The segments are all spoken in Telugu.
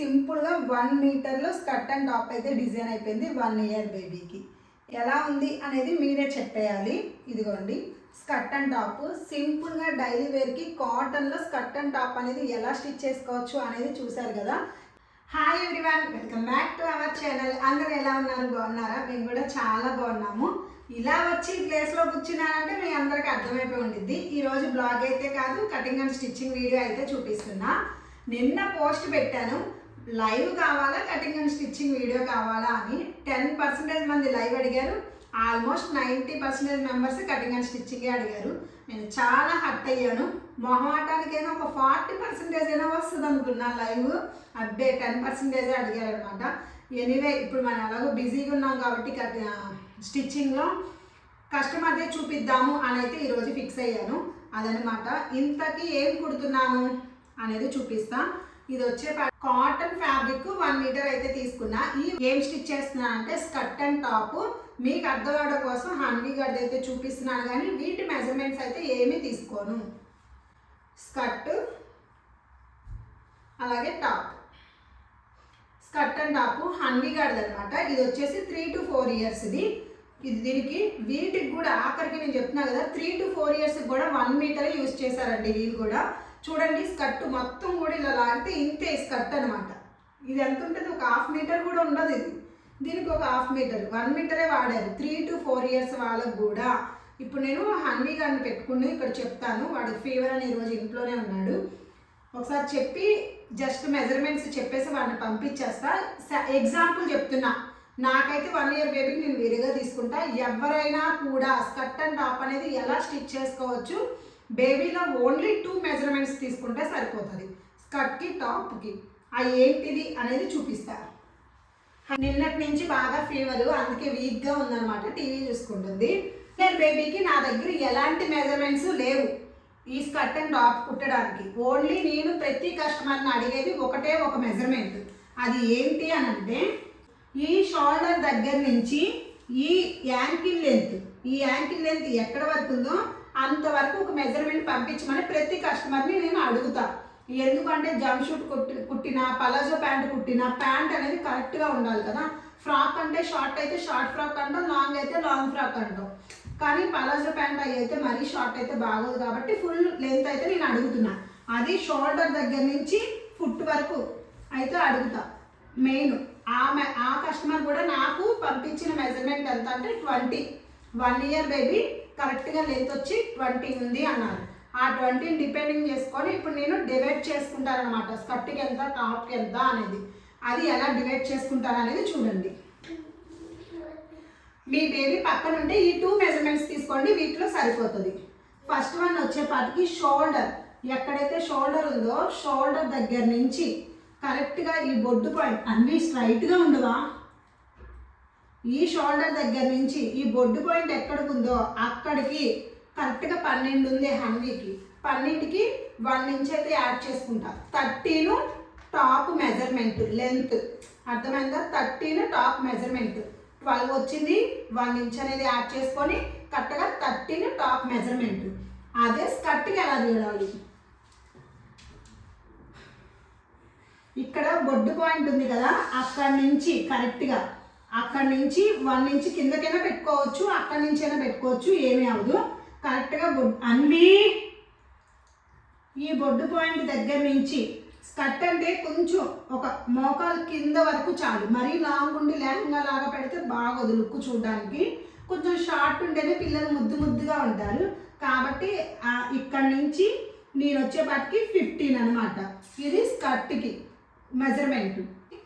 సింపుల్గా 1 మీటర్లో స్కర్ట్ అండ్ టాప్ అయితే డిజైన్ అయిపోయింది 1 ఇయర్ బేబీకి. ఎలా ఉంది అనేది మీరే చెప్పేయాలి. ఇదిగోండి స్కర్ట్ అండ్ టాప్ సింపుల్గా డైలీ వేర్కి కాటన్లో స్కర్ట్ అండ్ టాప్ అనేది ఎలా స్టిచ్ చేసుకోవచ్చు అనేది చూసారు కదా. Hi everyone, welcome back to our channel. అందరూ ఎలా ఉన్నారు? బాగున్నారా? మేము కూడా చాలా బాగున్నాము. ఇలా వచ్చి ప్లేస్లో కూర్చున్నానంటే మీ అందరికీ అర్థమైపోయి ఉండిద్ది. ఈరోజు బ్లాగ్ అయితే కాదు, కటింగ్ అండ్ స్టిచ్చింగ్ వీడియో అయితే చూపిస్తున్నా. నిన్న పోస్ట్ పెట్టాను, లైవ్ కావాలా కటింగ్ అండ్ స్టిచ్చింగ్ వీడియో కావాలా అని. 10% మంది లైవ్ అడిగారు, ఆల్మోస్ట్ 90% మెంబర్స్ కటింగ్ అండ్ స్టిచ్చింగే అడిగారు. నేను చాలా హర్ట్ అయ్యాను. మొహమాటానికైనా ఒక 40% అయినా వస్తుంది అనుకున్నా లైవ్. అబ్బే 10% అడిగారు అనమాట. ఎనీవే ఇప్పుడు మనం ఎలాగో బిజీగా ఉన్నాం కాబట్టి స్టిచ్చింగ్లో కస్టమర్దే చూపిద్దాము అని అయితే ఈరోజు ఫిక్స్ అయ్యాను. అదనమాట. ఇంతకీ ఏం కుడుతున్నాను అనేది చూపిస్తా. ఇది వచ్చే కాటన్ ఫ్యాబ్రిక్ 1 మీటర్ అయితే తీసుకున్నా. ఈ ఏం స్టిచ్ చేస్తున్నా అంటే స్కర్ట్ అండ్ టాప్. మీకు అర్థమవడం కోసం హన్వీ గడ్ అయితే చూపిస్తున్నాను, కానీ వీటి మెజర్మెంట్స్ అయితే ఏమీ తీసుకోను. స్కర్ట్ అలాగే టాప్, స్కర్ట్ అండ్ టాప్ హన్వీ గడ్ అనమాట. ఇది వచ్చేసి 3 to 4 years ఇది దీనికి. వీటికి కూడా ఆఖరికి నేను చెప్తున్నా కదా 3 to 4 years కూడా 1 మీటర్ యూజ్ చేశారండి వీళ్ళు కూడా. చూడండి స్కర్ట్ మొత్తం కూడా ఇలా లాగితే ఇంతే స్కర్ట్ అనమాట. ఇది ఎంత ఉంటుంది? ఒక 1/2 మీటర్ కూడా ఉండదు ఇది. దీనికి ఒక 1/2 మీటర్, 1 మీటరే వాడారు 3 to 4 years వాళ్ళకు కూడా. ఇప్పుడు నేను హన్వీ గారిని పెట్టుకుని ఇక్కడ చెప్తాను. వాడికి ఫీవర్ అని ఈరోజు ఇంట్లోనే ఉన్నాడు. ఒకసారి చెప్పి జస్ట్ మెజర్మెంట్స్ చెప్పేసి వాడిని పంపించేస్తా. ఎగ్జాంపుల్ చెప్తున్నా, నాకైతే 1 year బేబీకి నేను వేరేగా తీసుకుంటా. ఎవరైనా కూడా స్కర్ట్ అండ్ టాప్ అనేది ఎలా స్టిచ్ చేసుకోవచ్చు, బేబీలో ఓన్లీ 2 మెజర్మెంట్స్ తీసుకుంటే సరిపోతుంది, స్కర్ట్కి టాప్కి. అవి ఏంటిది అనేది చూపిస్తా. నిన్నటి నుంచి బాగా ఫీవర్, అందుకే వీక్గా ఉందన్నమాట. టీవీ చూసుకుంటుంది. బేబీకి నా దగ్గర ఎలాంటి మెజర్మెంట్స్ లేవు ఈ స్కర్ట్ అండ్ టాప్ కుట్టడానికి. ఓన్లీ నేను ప్రతి కస్టమర్ని అడిగేది ఒకటే ఒక మెజర్మెంట్. అది ఏంటి అని అంటే, ఈ షోల్డర్ దగ్గర నుంచి ఈ యాంకిల్ లెంత్ ఎక్కడ వరకు ఉందో అంతవరకు ఒక మెజర్మెంట్ పంపించమని ప్రతి కస్టమర్ని నేను అడుగుతా. ఎందుకంటే జంప్ షూట్ కుట్టినా, పలాజో ప్యాంట్ కుట్టినా ప్యాంట్ అనేది కరెక్ట్గా ఉండాలి కదా. ఫ్రాక్ అంటే షార్ట్ అయితే షార్ట్ ఫ్రాక్ అంటాం, లాంగ్ అయితే లాంగ్ ఫ్రాక్ అంటాం. కానీ పలాజో ప్యాంట్ అవి అయితే మరీ షార్ట్ అయితే బాగోదు కాబట్టి ఫుల్ లెంత్ అయితే నేను అడుగుతున్నా. అది షోల్డర్ దగ్గర నుంచి ఫుట్ వరకు అయితే అడుగుతా. మెయిన్ ఆ కస్టమర్ కూడా నాకు పంపించిన మెజర్మెంట్ ఎంత అంటే 20. 1 year బేబీ కరెక్ట్గా లెంత్ వచ్చి 20 ఉంది అన్నారు. ఆ 20ని డిపెండింగ్ చేసుకొని ఇప్పుడు నేను డివైడ్ చేసుకుంటాను అనమాట. స్కర్ట్కి ఎంత, టాప్కి ఎంత అనేది. అది ఎలా డివైడ్ చేసుకుంటాను అనేది చూడండి. మీ బేబీ పక్కన ఉంటే ఈ 2 మెజర్మెంట్స్ తీసుకోండి, వీటిలో సరిపోతుంది. ఫస్ట్ వన్ వచ్చేపాటికి షోల్డర్. ఎక్కడైతే షోల్డర్ ఉందో షోల్డర్ దగ్గర నుంచి కరెక్ట్గా ఈ బొడ్డు పాయింట్ అన్నీ స్ట్రైట్గా ఉండవా. ఈ షోల్డర్ దగ్గర నుంచి ఈ బొడ్డు పాయింట్ ఎక్కడికి ఉందో అక్కడికి కరెక్ట్గా 12 ఉంది హన్వీకి. 12కి 1 inch అయితే యాడ్ చేసుకుంటా. 13 టాప్ మెజర్మెంట్ లెంత్, అర్థమైందా? 13 టాప్ మెజర్మెంట్, 12 వచ్చింది. 1 inch అనేది యాడ్ చేసుకొని కరెక్ట్గా 13 టాప్ మెజర్మెంట్. అదే స్కర్ట్కి ఎలా చూడాలి, ఇక్కడ బొడ్డు పాయింట్ ఉంది కదా, అక్కడి నుంచి కరెక్ట్గా అక్కడి నుంచి 1 inch కిందకైనా పెట్టుకోవచ్చు, అక్కడి నుంచి అయినా పెట్టుకోవచ్చు, ఏమీ అవ్వదు. కరెక్ట్గా అన్వీ ఈ బొడ్డు పాయింట్ దగ్గర నుంచి స్కర్ట్ అంటే కొంచెం ఒక మోకాలు కింద వరకు చాలు. మరీ లాంగ్ ఉండి లెహంగా లాగా పెడితే బాగోదు లుక్ చూడడానికి. కొంచెం షార్ట్ ఉంటేనే పిల్లలు ముద్దుగా ఉంటారు కాబట్టి ఇక్కడి నుంచి నేను వచ్చేపాటికి 15 అనమాట. ఇది స్కర్ట్కి మెజర్మెంట్.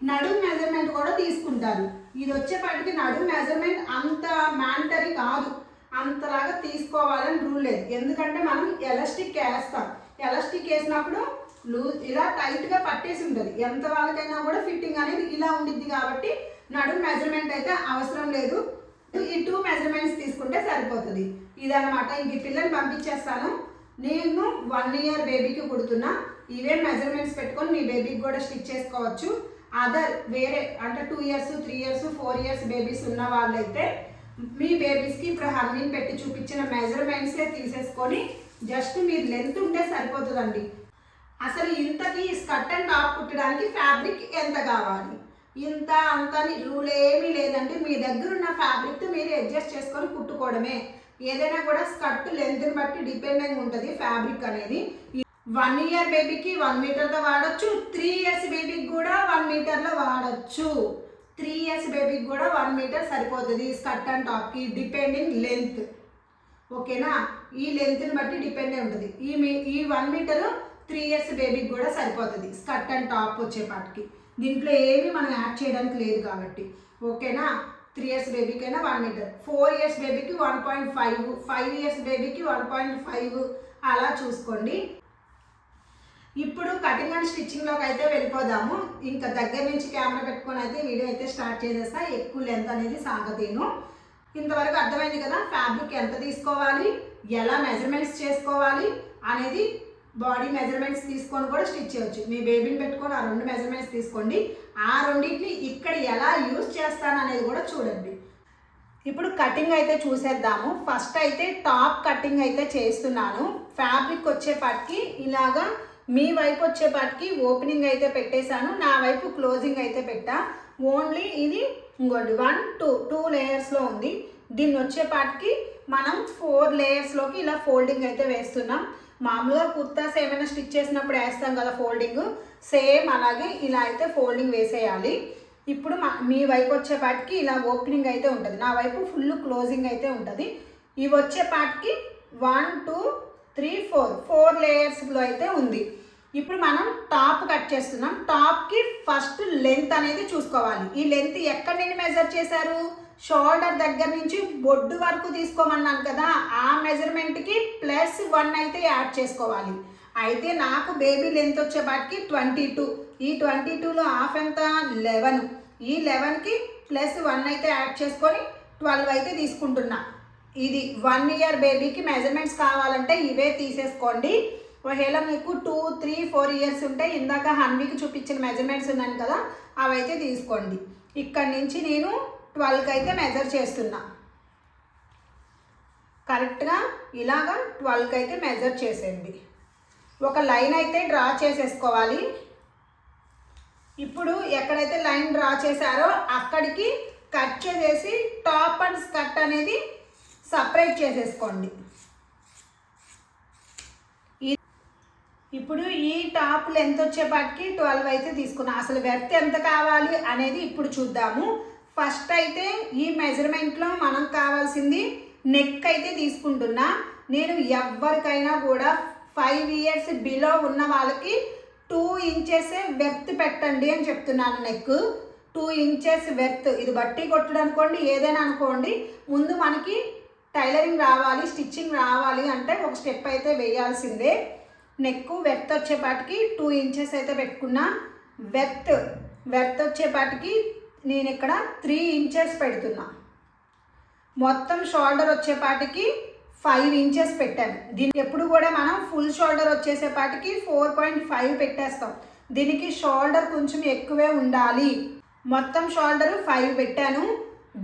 నడుము మెజర్మెంట్ కూడా తీసుకుంటారు. ఇది వచ్చేపాటికి నడుము మెజర్మెంట్ అంత మ్యాండటరీ కాదు, అంతలాగా తీసుకోవాలని రూల్ లేదు. ఎందుకంటే మనం ఎలాస్టిక్ వేస్తాం. ఎలాస్టిక్ వేసినప్పుడు ఇలా టైట్గా పట్టేసి ఉంటుంది. ఎంత వాళ్ళకైనా కూడా ఫిట్టింగ్ అనేది ఇలా ఉండిద్ది కాబట్టి నడుము మెజర్మెంట్ అయితే అవసరం లేదు. ఈ 2 మెజర్మెంట్స్ తీసుకుంటే సరిపోతుంది. ఇదనమాట. ఇంక పిల్లల్ని పంపించేస్తాను. నేను 1 year బేబీకి కుడుతున్నా. ఇవే మెజర్మెంట్స్ పెట్టుకొని మీ బేబీకి కూడా స్టిచ్ చేసుకోవచ్చు. అదర్ వేరే అంటే 2 years, 3 years, 4 years బేబీస్ ఉన్న వాళ్ళైతే మీ బేబీస్కి ఇప్పుడు హన్వీని పెట్టి చూపించిన మెజర్మెంట్సే తీసేసుకొని జస్ట్ మీరు లెంత్ ఉంటే సరిపోతుందండి. అసలు ఇంతకి స్కర్ట్ అండ్ టాప్ కుట్టడానికి ఫ్యాబ్రిక్ ఎంత కావాలి, ఇంత అంత రూల్ ఏమీ లేదండి. మీ దగ్గర ఉన్న ఫ్యాబ్రిక్ మీరు అడ్జస్ట్ చేసుకొని కుట్టుకోవడమే. ఏదైనా కూడా స్కర్ట్ లెంత్ని బట్టి డిపెండింగ్ ఉంటుంది ఫ్యాబ్రిక్ అనేది. 1 ఇయర్ బేబీకి 1 మీటర్తో వాడచ్చు, 3 ఇయర్స్ బేబీకి కూడా 1 మీటర్లో వాడచ్చు. 3 ఇయర్స్ బేబీకి కూడా 1 మీటర్ సరిపోతుంది స్కర్ట్ అండ్ టాప్కి, డిపెండింగ్ లెంత్. ఓకేనా, ఈ లెంత్ని బట్టి డిపెండ్ ఉంటుంది. ఈ 1 మీటరు 3 ఇయర్స్ బేబీకి కూడా సరిపోతుంది స్కర్ట్ అండ్ టాప్ వచ్చేపాటికి. దీంట్లో ఏమి మనం యాడ్ చేయడానికి లేదు కాబట్టి. ఓకేనా, 3 ఇయర్స్ బేబీకైనా 1 మీటర్, 4 ఇయర్స్ బేబీకి 1.5, 5 ఇయర్స్ బేబీకి 1.5 అలా చూసుకోండి. ఇప్పుడు కటింగ్ అండ్ స్టిచ్చింగ్లోకి అయితే వెళ్ళిపోదాము. ఇంకా దగ్గర నుంచి కెమెరా పెట్టుకొని అయితే వీడియో అయితే స్టార్ట్ చేసేస్తా. ఎక్కువ లెంత్ అనేది సాగతీను. ఇంతవరకు అర్థమైంది కదా, ఫ్యాబ్రిక్ ఎంత తీసుకోవాలి, ఎలా మెజర్మెంట్స్ చేసుకోవాలి అనేది. బాడీ మెజర్మెంట్స్ తీసుకొని కూడా స్టిచ్ చేయవచ్చు. మీ బేబీని పెట్టుకొని ఆ 2 మెజర్మెంట్స్ తీసుకోండి. ఆ రెండింటిని ఇక్కడ ఎలా యూజ్ చేస్తాను అనేది కూడా చూడండి. ఇప్పుడు కటింగ్ అయితే చూసేద్దాము. ఫస్ట్ అయితే టాప్ కటింగ్ అయితే చేస్తున్నాను. ఫ్యాబ్రిక్ వచ్చేపాటికి ఇలాగా మీ వైపు వచ్చేపాటికి ఓపెనింగ్ అయితే పెట్టేశాను, నా వైపు క్లోజింగ్ అయితే పెట్టా. ఓన్లీ ఇది ఇంకోటి 1, 2 లేయర్స్లో ఉంది. దీన్ని వచ్చేపాటికి మనం 4 లేయర్స్లోకి ఇలా ఫోల్డింగ్ అయితే వేస్తున్నాం. మామూలుగా కుర్తాస్ ఏమైనా స్టిచ్ చేసినప్పుడు వేస్తాం కదా ఫోల్డింగ్, సేమ్ అలాగే ఇలా అయితే ఫోల్డింగ్ వేసేయాలి. ఇప్పుడు మీ వైపు వచ్చేపాటికి ఇలా ఓపెనింగ్ అయితే ఉంటుంది, నా వైపు ఫుల్ క్లోజింగ్ అయితే ఉంటుంది. ఇవి వచ్చేపాటికి 1, 2, 3, 4 లేయర్స్లో అయితే ఉంది. ఇప్పుడు మనం టాప్ కట్ చేస్తున్నాం. టాప్కి ఫస్ట్ లెంత్ అనేది చూసుకోవాలి. ఈ లెంత్ ఎక్కడి నుండి మెజర్ చేశారు, షోల్డర్ దగ్గర నుంచి బొడ్డు వరకు తీసుకోమన్నాను కదా, ఆ మెజర్మెంట్కి +1 అయితే యాడ్ చేసుకోవాలి. అయితే నాకు బేబీ లెంత్ వచ్చేపాటికి 22, ఈ 22లో హాఫ్ ఎంత 11, ఈ 11కి +1 అయితే యాడ్ చేసుకొని 12 అయితే తీసుకుంటున్నా. ఇది 1 ఇయర్ బేబీకి మెజర్మెంట్స్ కావాలంటే ఇవే తీసేసుకోండి. ఒకవేళ మీకు 2, 3, 4 ఇయర్స్ ఉంటే ఇందాక హన్వీకి చూపించిన మెజర్మెంట్స్ ఉన్నాను కదా అవైతే తీసుకోండి. ఇక్కడ నుంచి నేను 12కి అయితే మెజర్ చేస్తున్నా. కరెక్ట్గా ఇలాగా 12కి అయితే మెజర్ చేసేయండి. ఒక లైన్ అయితే డ్రా చేసేసుకోవాలి. ఇప్పుడు ఎక్కడైతే లైన్ డ్రా చేశారో అక్కడికి కట్ చేసేసి టాప్ అండ్ స్కర్ట్ అనేది సపరేట్ చేసేసుకోండి. ఇప్పుడు ఈ టాప్ లెంత్ వచ్చేపాటికి 12 అయితే తీసుకున్నా. అసలు వెర్త్ ఎంత కావాలి అనేది ఇప్పుడు చూద్దాము. ఫస్ట్ అయితే ఈ మెజర్మెంట్లో మనకు కావాల్సింది నెక్ అయితే తీసుకుంటున్నా. నేను ఎవరికైనా కూడా 5 ఇయర్స్ బిలో ఉన్న వాళ్ళకి 2 ఇంచెస్ వెర్త్ పెట్టండి అని చెప్తున్నాను. నెక్ 2 ఇంచెస్ వెర్త్, ఇది బట్టి కొట్టడం అనుకోండి ఏదైనా అనుకోండి. ముందు మనకి టైలరింగ్ రావాలి, స్టిచ్చింగ్ రావాలి అంటే ఒక స్టెప్ అయితే వేయాల్సిందే. నెక్ వెర్త్ వచ్చేపాటికి 2 ఇంచెస్ అయితే పెట్టుకున్నా. వెర్త్ వచ్చేపాటికి నేను ఇక్కడ 3 ఇంచెస్ పెడుతున్నా. మొత్తం షోల్డర్ వచ్చేపాటికి 5 ఇంచెస్ పెట్టాను. దీనికి ఎప్పుడు కూడా మనం ఫుల్ షోల్డర్ వచ్చేసేపాటికి 4.5 పెట్టేస్తాం. దీనికి షోల్డర్ కొంచెం ఎక్కువే ఉండాలి. మొత్తం షోల్డర్ 5 పెట్టాను.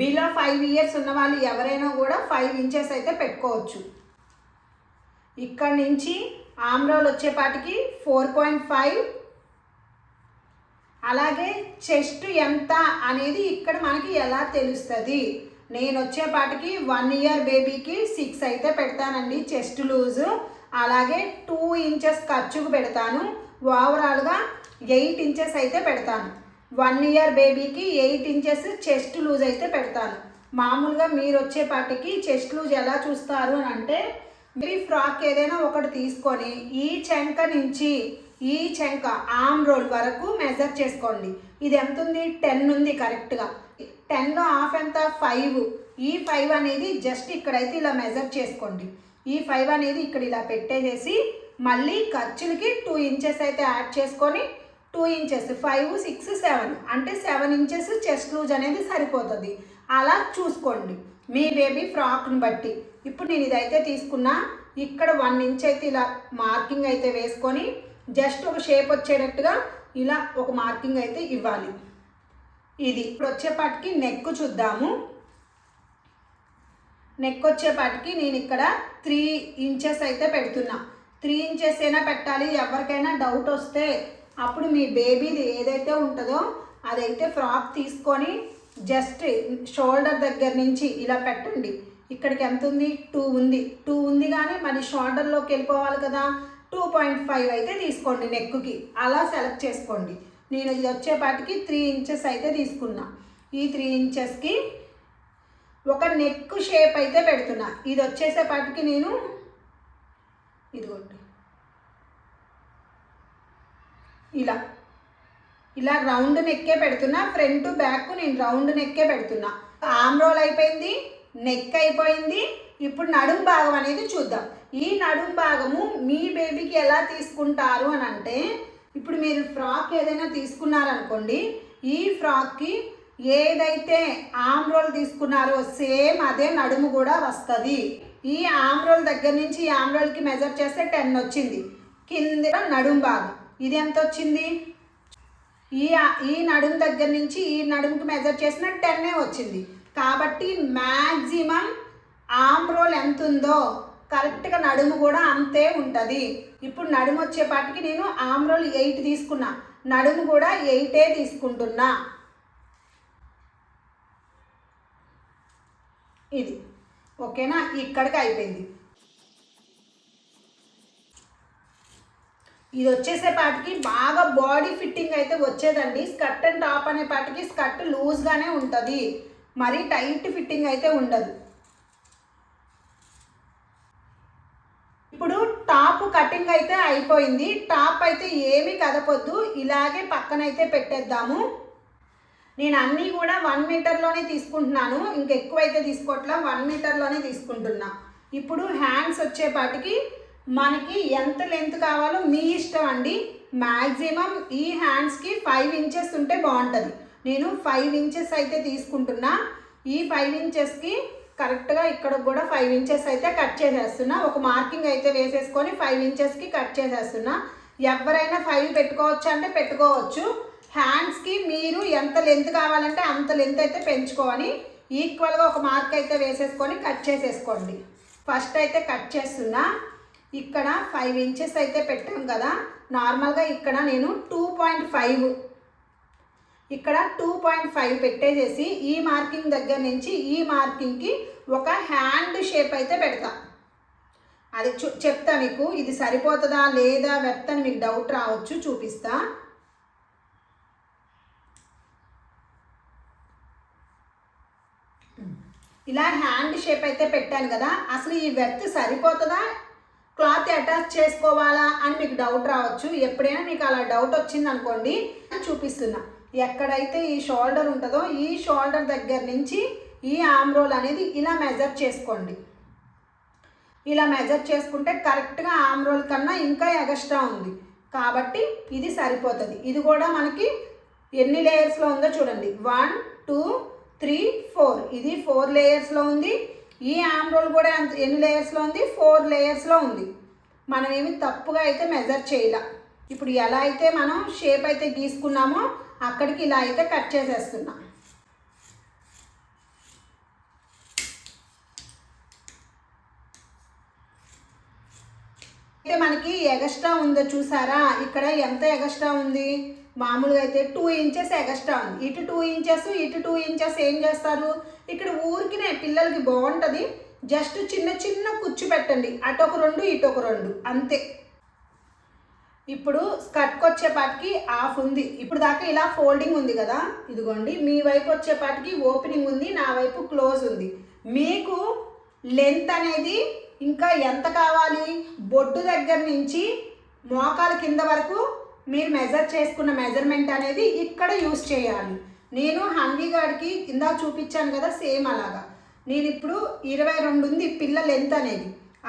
బిలో 5 ఇయర్స్ ఉన్న వాళ్ళు ఎవరైనా కూడా 5 ఇంచెస్ అయితే పెట్టుకోవచ్చు. ఇక్కడ నుంచి ఆమ్రోల్ వచ్చేపాటికి 4.5. అలాగే చెస్ట్ ఎంత అనేది ఇక్కడ మనకి ఎలా తెలుస్తుంది, నేను వచ్చేపాటికి 1 ఇయర్ బేబీకి 6 అయితే పెడతానండి చెస్ట్ లూజు. అలాగే 2 ఇంచెస్ ఖర్చుకు పెడతాను. ఓవరాల్గా 8 ఇంచెస్ అయితే పెడతాను. 1 ఇయర్ బేబీకి 8 ఇంచెస్ చెస్ట్ లూజ్ అయితే పెడతాను. మామూలుగా మీరు వచ్చేపాటికి చెస్ట్ లూజ్ ఎలా చూస్తారు అని అంటే, మీరు ఫ్రాక్ ఏదైనా ఒకటి తీసుకొని ఈ చెంక నుంచి ఈ చెంక ఆమ్ రోల్ వరకు మెజర్ చేసుకోండి. ఇది ఎంత ఉంది, 10 ఉంది కరెక్ట్గా. 10లో హాఫ్ ఎంత, 5. ఈ 5 అనేది జస్ట్ ఇక్కడైతే ఇలా మెజర్ చేసుకోండి. ఈ 5 అనేది ఇక్కడ ఇలా పెట్టేసేసి మళ్ళీ ఖర్చులకి 2 ఇంచెస్ అయితే యాడ్ చేసుకొని 2 ఇంచెస్ 5, 6, 7 అంటే 7 ఇంచెస్ చెస్ట్ లూజ్ అనేది సరిపోతుంది. అలా చూసుకోండి మీ బేబీ ఫ్రాక్ని బట్టి. ఇప్పుడు నేను ఇదైతే తీసుకున్నా. ఇక్కడ 1 ఇంచ్ అయితే ఇలా మార్కింగ్ అయితే వేసుకొని జస్ట్ ఒక షేప్ వచ్చేటట్టుగా ఇలా ఒక మార్కింగ్ అయితే ఇవ్వాలి. ఇది ఇప్పుడు వచ్చేపాటికి నెక్ చూద్దాము. నెక్ వచ్చేపాటికి నేను ఇక్కడ 3 ఇంచెస్ అయితే పెడుతున్నా. 3 ఇంచెస్ అయినా పెట్టాలి. ఎవరికైనా డౌట్ వస్తే అప్పుడు మీ బేబీది ఏదైతే ఉంటుందో అదైతే ఫ్రాక్ తీసుకొని జస్ట్ షోల్డర్ దగ్గర నుంచి ఇలా పెట్టండి. ఇక్కడికి ఎంత ఉంది? 2 ఉంది. 2 ఉంది కానీ మరి షోల్డర్లోకి వెళ్ళిపోవాలి కదా, 2.5 అయితే తీసుకోండి నెక్కి. అలా సెలెక్ట్ చేసుకోండి. నేను ఇది వచ్చేపాటికి 3 ఇంచెస్ అయితే తీసుకున్నా. ఈ 3 ఇంచెస్కి ఒక నెక్ షేప్ అయితే పెడుతున్నా. ఇది వచ్చేసేపాటికి నేను ఇదిగోండి ఇలా రౌండ్ నెక్కే పెడుతున్నా. ఫ్రంట్ బ్యాక్ నేను రౌండ్ నెక్కే పెడుతున్నా. ఆర్మ్ రోల్ అయిపోయింది, నెక్ అయిపోయింది. ఇప్పుడు నడుము భాగం అనేది చూద్దాం. ఈ నడుము భాగము మీ బేబీకి ఎలా తీసుకుంటారు అని అంటే, ఇప్పుడు మీరు ఫ్రాక్ ఏదైనా తీసుకున్నారనుకోండి, ఈ ఫ్రాక్కి ఏదైతే ఆర్మ్ రోల్ తీసుకున్నారో సేమ్ అదే నడుము కూడా వస్తుంది. ఈ ఆర్మ్ రోల్ దగ్గర నుంచి ఈ ఆర్మ్ రోల్కి మెజర్ చేస్తే 10 వచ్చింది. కింద నడుము భాగం ఇది ఎంత వచ్చింది? ఈ నడుము దగ్గర నుంచి ఈ నడుముకి మెజర్ చేసిన 10 వచ్చింది. కాబట్టి మ్యాక్సిమం ఆర్మ్ రోల్ ఎంత ఉందో కరెక్ట్గా నడుము కూడా అంతే ఉంటుంది. ఇప్పుడు నడుము వచ్చేపాటికి నేను ఆర్మ్ రోల్ 8 తీసుకున్నా, నడుము కూడా 8 తీసుకుంటున్నా. ఇది ఓకేనా? ఇక్కడికి అయిపోయింది. ఇది వచ్చేసేపాటికి బాగా బాడీ ఫిట్టింగ్ అయితే వచ్చేదండి. స్కర్ట్ అండ్ టాప్ అనేపాటికి స్కర్ట్ లూజ్గానే ఉంటుంది, మరీ టైట్ ఫిట్టింగ్ అయితే ఉండదు. ఇప్పుడు టాప్ కటింగ్ అయితే అయిపోయింది. టాప్ అయితే ఏమీ కదపొద్దు, ఇలాగే పక్కనైతే పెట్టేద్దాము. నేను అన్నీ కూడా 1 మీటర్లోనే తీసుకుంటున్నాను, ఇంకెక్కువైతే తీసుకోవట్లా, 1 మీటర్లోనే తీసుకుంటున్నా. ఇప్పుడు హ్యాండ్స్ వచ్చేపాటికి మనకి ఎంత లెంత్ కావాలో మీ ఇష్టం అండి. మ్యాక్సిమం ఈ హ్యాండ్స్కి 5 ఇంచెస్ ఉంటే బాగుంటుంది. నేను 5 ఇంచెస్ అయితే తీసుకుంటున్నా. ఈ 5 ఇంచెస్కి కరెక్ట్గా ఇక్కడ కూడా 5 ఇంచెస్ అయితే కట్ చేసేస్తున్నా. ఒక మార్కింగ్ అయితే వేసేసుకొని 5 ఇంచెస్కి కట్ చేసేస్తున్నా. ఎవరైనా 5 పెట్టుకోవచ్చు అంటే పెట్టుకోవచ్చు. హ్యాండ్స్కి మీరు ఎంత లెంత్ కావాలంటే అంత లెంత్ అయితే పెంచుకొని ఈక్వల్గా ఒక మార్క్ అయితే వేసేసుకొని కట్ చేసేసుకోండి. ఫస్ట్ అయితే కట్ చేస్తున్నా. ఇక్కడ 5 ఇంచెస్ అయితే పెట్టాం కదా, నార్మల్గా ఇక్కడ నేను 2.5 ఇక్కడ 2.5 పెట్టేసేసి ఈ మార్కింగ్ దగ్గర నుంచి ఈ మార్కింగ్కి ఒక హ్యాండ్ షేప్ అయితే పెడతా. అది చెప్తా మీకు, ఇది సరిపోతుందా లేదా వెర్తని మీకు డౌట్ రావచ్చు, చూపిస్తా. ఇలా హ్యాండ్ షేప్ అయితే పెట్టాను కదా, అసలు ఈ వెర్త్ సరిపోతుందా, క్లాత్ అటాచ్ చేసుకోవాలా అని మీకు డౌట్ రావచ్చు. ఎప్పుడైనా మీకు అలా డౌట్ వచ్చింది అనుకోండి, చూపిస్తున్నా. ఎక్కడైతే ఈ షోల్డర్ ఉంటుందో ఈ షోల్డర్ దగ్గర నుంచి ఈ ఆర్మ్ రోల్ అనేది ఇలా మెజర్ చేసుకోండి. ఇలా మెజర్ చేసుకుంటే కరెక్ట్గా ఆర్మ్ రోల్ కన్నా ఇంకా ఎగస్ట్రా ఉంది కాబట్టి ఇది సరిపోతుంది. ఇది కూడా మనకి ఎన్ని లేయర్స్లో ఉందో చూడండి, 1 2 3 4, ఇది 4 లేయర్స్లో ఉంది. ఈ ఆర్మ్ రోల్ కూడా ఎన్ని లేయర్స్లో ఉంది? 4 లేయర్స్లో ఉంది. మనం ఏమి తప్పుగా అయితే మెజర్ చేయాల. ఇప్పుడు ఎలా అయితే మనం షేప్ అయితే గీసుకున్నామో అక్కడికి ఇలా అయితే కట్ చేసేస్తున్నా. అయితే మనకి ఎగస్ట్రా ఉందో చూసారా, ఇక్కడ ఎంత ఎగస్ట్రా ఉంది? మామూలుగా అయితే 2 ఇంచెస్ ఎగస్ట్రా ఉంది. ఇటు 2 ఇంచెస్ ఇటు 2 ఇంచెస్ ఏం చేస్తారు, ఇక్కడ ఊరికినే పిల్లలకి బాగుంటుంది, జస్ట్ చిన్న చిన్న కుచ్చు పెట్టండి, అటొక 2 ఇటొక 2 అంతే. ఇప్పుడు స్కర్ట్కి వచ్చేపాటికి హాఫ్ ఉంది. ఇప్పుడు దాకా ఇలా ఫోల్డింగ్ ఉంది కదా, ఇదిగోండి మీ వైపు వచ్చేపాటికి ఓపెనింగ్ ఉంది, నా వైపు క్లోజ్ ఉంది. మీకు లెంత్ అనేది ఇంకా ఎంత కావాలి, బొడ్డు దగ్గర నుంచి మోకాల కింద వరకు మీరు మెజర్ చేసుకున్న మెజర్మెంట్ అనేది ఇక్కడ యూస్ చేయాలి. నేను హన్వీ గాడికి ఇందాక చూపించాను కదా, సేమ్ అలాగా. నేను ఇప్పుడు 22 ఉంది పిల్ల లెంత్ అనేది.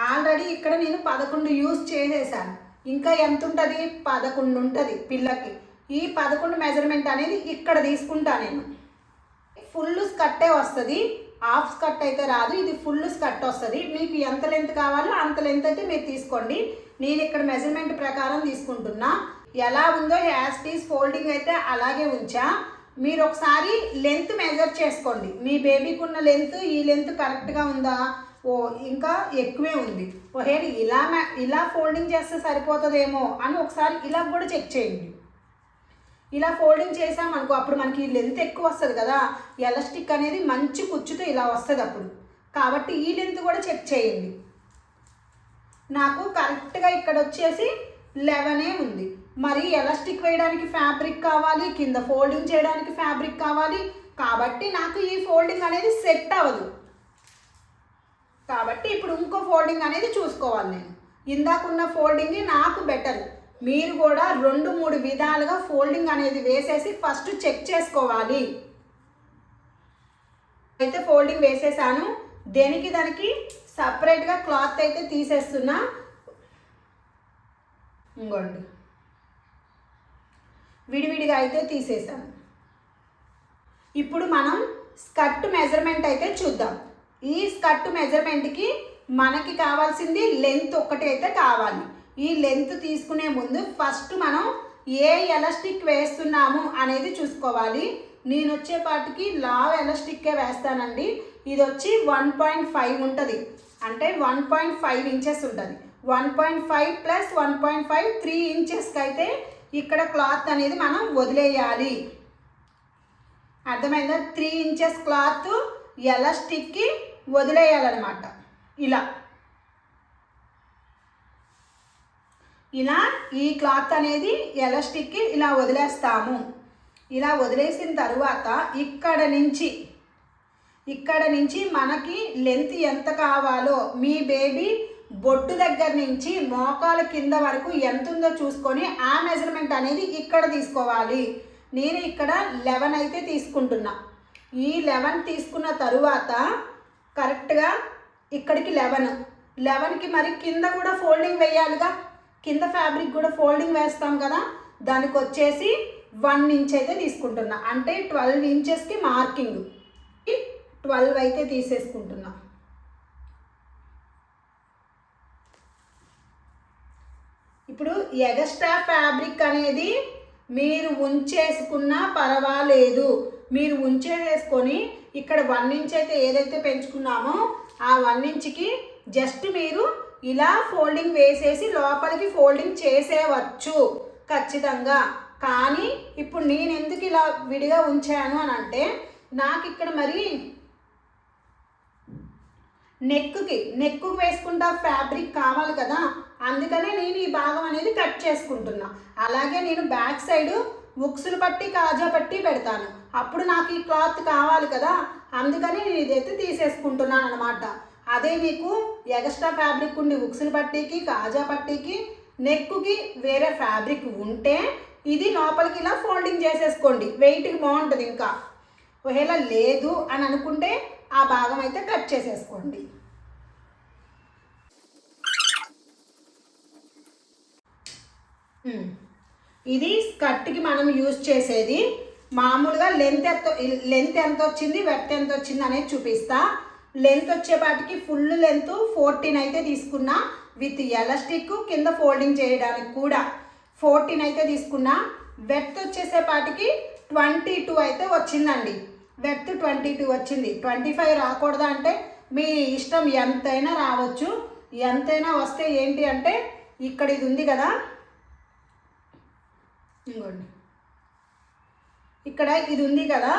ఆల్రెడీ ఇక్కడ నేను 11 యూస్ చేసేసాను. ఇంకా ఎంత ఉంటుంది? 11 ఉంటుంది పిల్లకి. ఈ 11 మెజర్మెంట్ అనేది ఇక్కడ తీసుకుంటా నేను. ఫుల్ స్కర్టే వస్తుంది, హాఫ్ స్కర్ట్ అయితే రాదు, ఇది ఫుల్ స్కర్ట్ వస్తుంది. మీకు ఎంత లెంత్ కావాలో అంత లెంత్ అయితే మీరు తీసుకోండి. నేను ఇక్కడ మెజర్మెంట్ ప్రకారం తీసుకుంటున్నా. ఎలా ఉందో యాజ్ ఇట్ ఈజ్ ఫోల్డింగ్ అయితే అలాగే ఉంచా. మీరు ఒకసారి లెంత్ మెజర్ చేసుకోండి, మీ బేబీకి ఉన్న లెంత్ ఈ లెంత్ కరెక్ట్గా ఉందా, ఓ ఇంకా ఎక్కువే ఉంది, ఓహేది ఇలా ఫోల్డింగ్ చేస్తే సరిపోతుందేమో అని ఒకసారి ఇలా కూడా చెక్ చేయండి. ఇలా ఫోల్డింగ్ చేసామనుకో అప్పుడు మనకి లెంత్ ఎక్కువ వస్తుంది కదా, ఎలాస్టిక్ అనేది మంచి కుచ్చుతో ఇలా వస్తుంది అప్పుడు. కాబట్టి ఈ లెంత్ కూడా చెక్ చేయండి. నాకు కరెక్ట్గా ఇక్కడ వచ్చేసి 11 ఉంది. మరి ఎలాస్టిక్ వేయడానికి ఫ్యాబ్రిక్ కావాలి, కింద ఫోల్డింగ్ చేయడానికి ఫ్యాబ్రిక్ కావాలి. కాబట్టి నాకు ఈ ఫోల్డింగ్ అనేది సెట్ అవ్వదు. కాబట్టి ఇప్పుడు ఇంకో ఫోల్డింగ్ అనేది చూసుకోవాలి. నేను ఇందాకున్న ఫోల్డింగ్ నాకు బెటర్. మీరు కూడా 2-3 విధాలుగా ఫోల్డింగ్ అనేది వేసేసి ఫస్ట్ చెక్ చేసుకోవాలి. అయితే ఫోల్డింగ్ వేసేసాను. దానికి సపరేట్గా క్లాత్ అయితే తీసేస్తున్నా. ఇంకోండి విడివిడిగా అయితే తీసేసాను. ఇప్పుడు మనం స్కర్ట్ మెజర్మెంట్ అయితే చూద్దాం. ఈ స్కర్ట్ మెజర్మెంట్కి మనకి కావాల్సింది లెంత్ ఒక్కటి అయితే కావాలి. ఈ లెంత్ తీసుకునే ముందు ఫస్ట్ మనం ఏ ఎలాస్టిక్ వేస్తున్నాము అనేది చూసుకోవాలి. నేను వచ్చేపాటికి లావ్ ఎలాస్టిక్కే వేస్తానండి. ఇది వచ్చి 1.5 ఉంటుంది, అంటే 1.5 ఇంచెస్ ఉంటుంది. 1.5 + 1.5 3 ఇంచెస్కి అయితే ఇక్కడ క్లాత్ అనేది మనం వదిలేయాలి. అర్థమైందా? 3 ఇంచెస్ క్లాత్ ఎలాస్టిక్కి వదిలేయాలన్నమాట. ఇలా ఈ క్లాత్ అనేది ఎలాస్టిక్కి ఇలా వదిలేస్తాము. ఇలా వదిలేసిన తర్వాత ఇక్కడ నుంచి మనకి లెంత్ ఎంత కావాలో మీ బేబీ బొట్టు దగ్గర నుంచి మోకాల కింద వరకు ఎంత ఉందో చూసుకొని ఆ మెజర్మెంట్ అనేది ఇక్కడ తీసుకోవాలి. నేను ఇక్కడ 11 అయితే తీసుకుంటున్నా. ఈ 11 తీసుకున్న తరువాత కరెక్ట్గా ఇక్కడికి 11కి మరి కింద కూడా ఫోల్డింగ్ వేయాలిగా, కింద ఫ్యాబ్రిక్ కూడా ఫోల్డింగ్ వేస్తాం కదా, దానికి వచ్చేసి 1 ఇంచ్ అయితే తీసుకుంటున్నా. అంటే 12 ఇంచెస్కి మార్కింగ్ 12 అయితే తీసేసుకుంటున్నా. ఇప్పుడు ఎక్స్ట్రా ఫ్యాబ్రిక్ అనేది మీరు ఉంచేసుకున్నా పర్వాలేదు. మీరు ఉంచేసుకొని ఇక్కడ 1 ఇంచ్ అయితే ఏదైతే పెంచుకున్నామో ఆ 1 ఇంచ్కి జస్ట్ మీరు ఇలా ఫోల్డింగ్ వేసేసి లోపలికి ఫోల్డింగ్ చేసేవచ్చు ఖచ్చితంగా. కానీ ఇప్పుడు నేను ఎందుకు ఇలా విడిగా ఉంచాను అని అంటే, నాకు ఇక్కడ మరి నెక్కు వేసుకుంటా ఫ్యాబ్రిక్ కావాలి కదా, అందుకనే నేను ఈ భాగం అనేది కట్ చేసుకుంటున్నా. అలాగే నేను బ్యాక్ సైడ్ ఉక్సులు పట్టి కాజా పట్టి పెడతాను, అప్పుడు నాకు ఈ క్లాత్ కావాలి కదా, అందుకని నేను ఇదైతే తీసేసుకుంటున్నాను అనమాట. అదే మీకు ఎక్స్ట్రా ఫ్యాబ్రిక్ ఉండి ఉక్సులు పట్టీకి కాజా పట్టీకి నెక్కుకి వేరే ఫ్యాబ్రిక్ ఉంటే ఇది లోపలికి ఇలా ఫోల్డింగ్ చేసేసుకోండి, వెయిట్కి బాగుంటుంది. ఇంకా ఒకవేళ లేదు అని అనుకుంటే ఆ భాగం అయితే కట్ చేసేసుకోండి. ఇది స్కర్ట్కి మనం యూజ్ చేసేది. మామూలుగా లెంత్ ఎంత వచ్చింది, వెడత్ ఎంత వచ్చింది అనేది చూపిస్తా. లెంత్ వచ్చేపాటికి ఫుల్ లెంత్ 14 అయితే తీసుకున్నా, విత్ ఎలాస్టిక్ కింద ఫోల్డింగ్ చేయడానికి కూడా 14 అయితే తీసుకున్నా. వెడత్ వచ్చేసేపాటికి 22 అయితే వచ్చిందండి. వెడత్ 22 వచ్చింది. 25 రాకూడదా అంటే మీ ఇష్టం, ఎంతైనా రావచ్చు. ఎంతైనా వస్తే ఏంటి అంటే ఇక్కడ ఇది ఉంది కదా, ఇంకోండి ఇక్కడ ఇది ఉంది కదా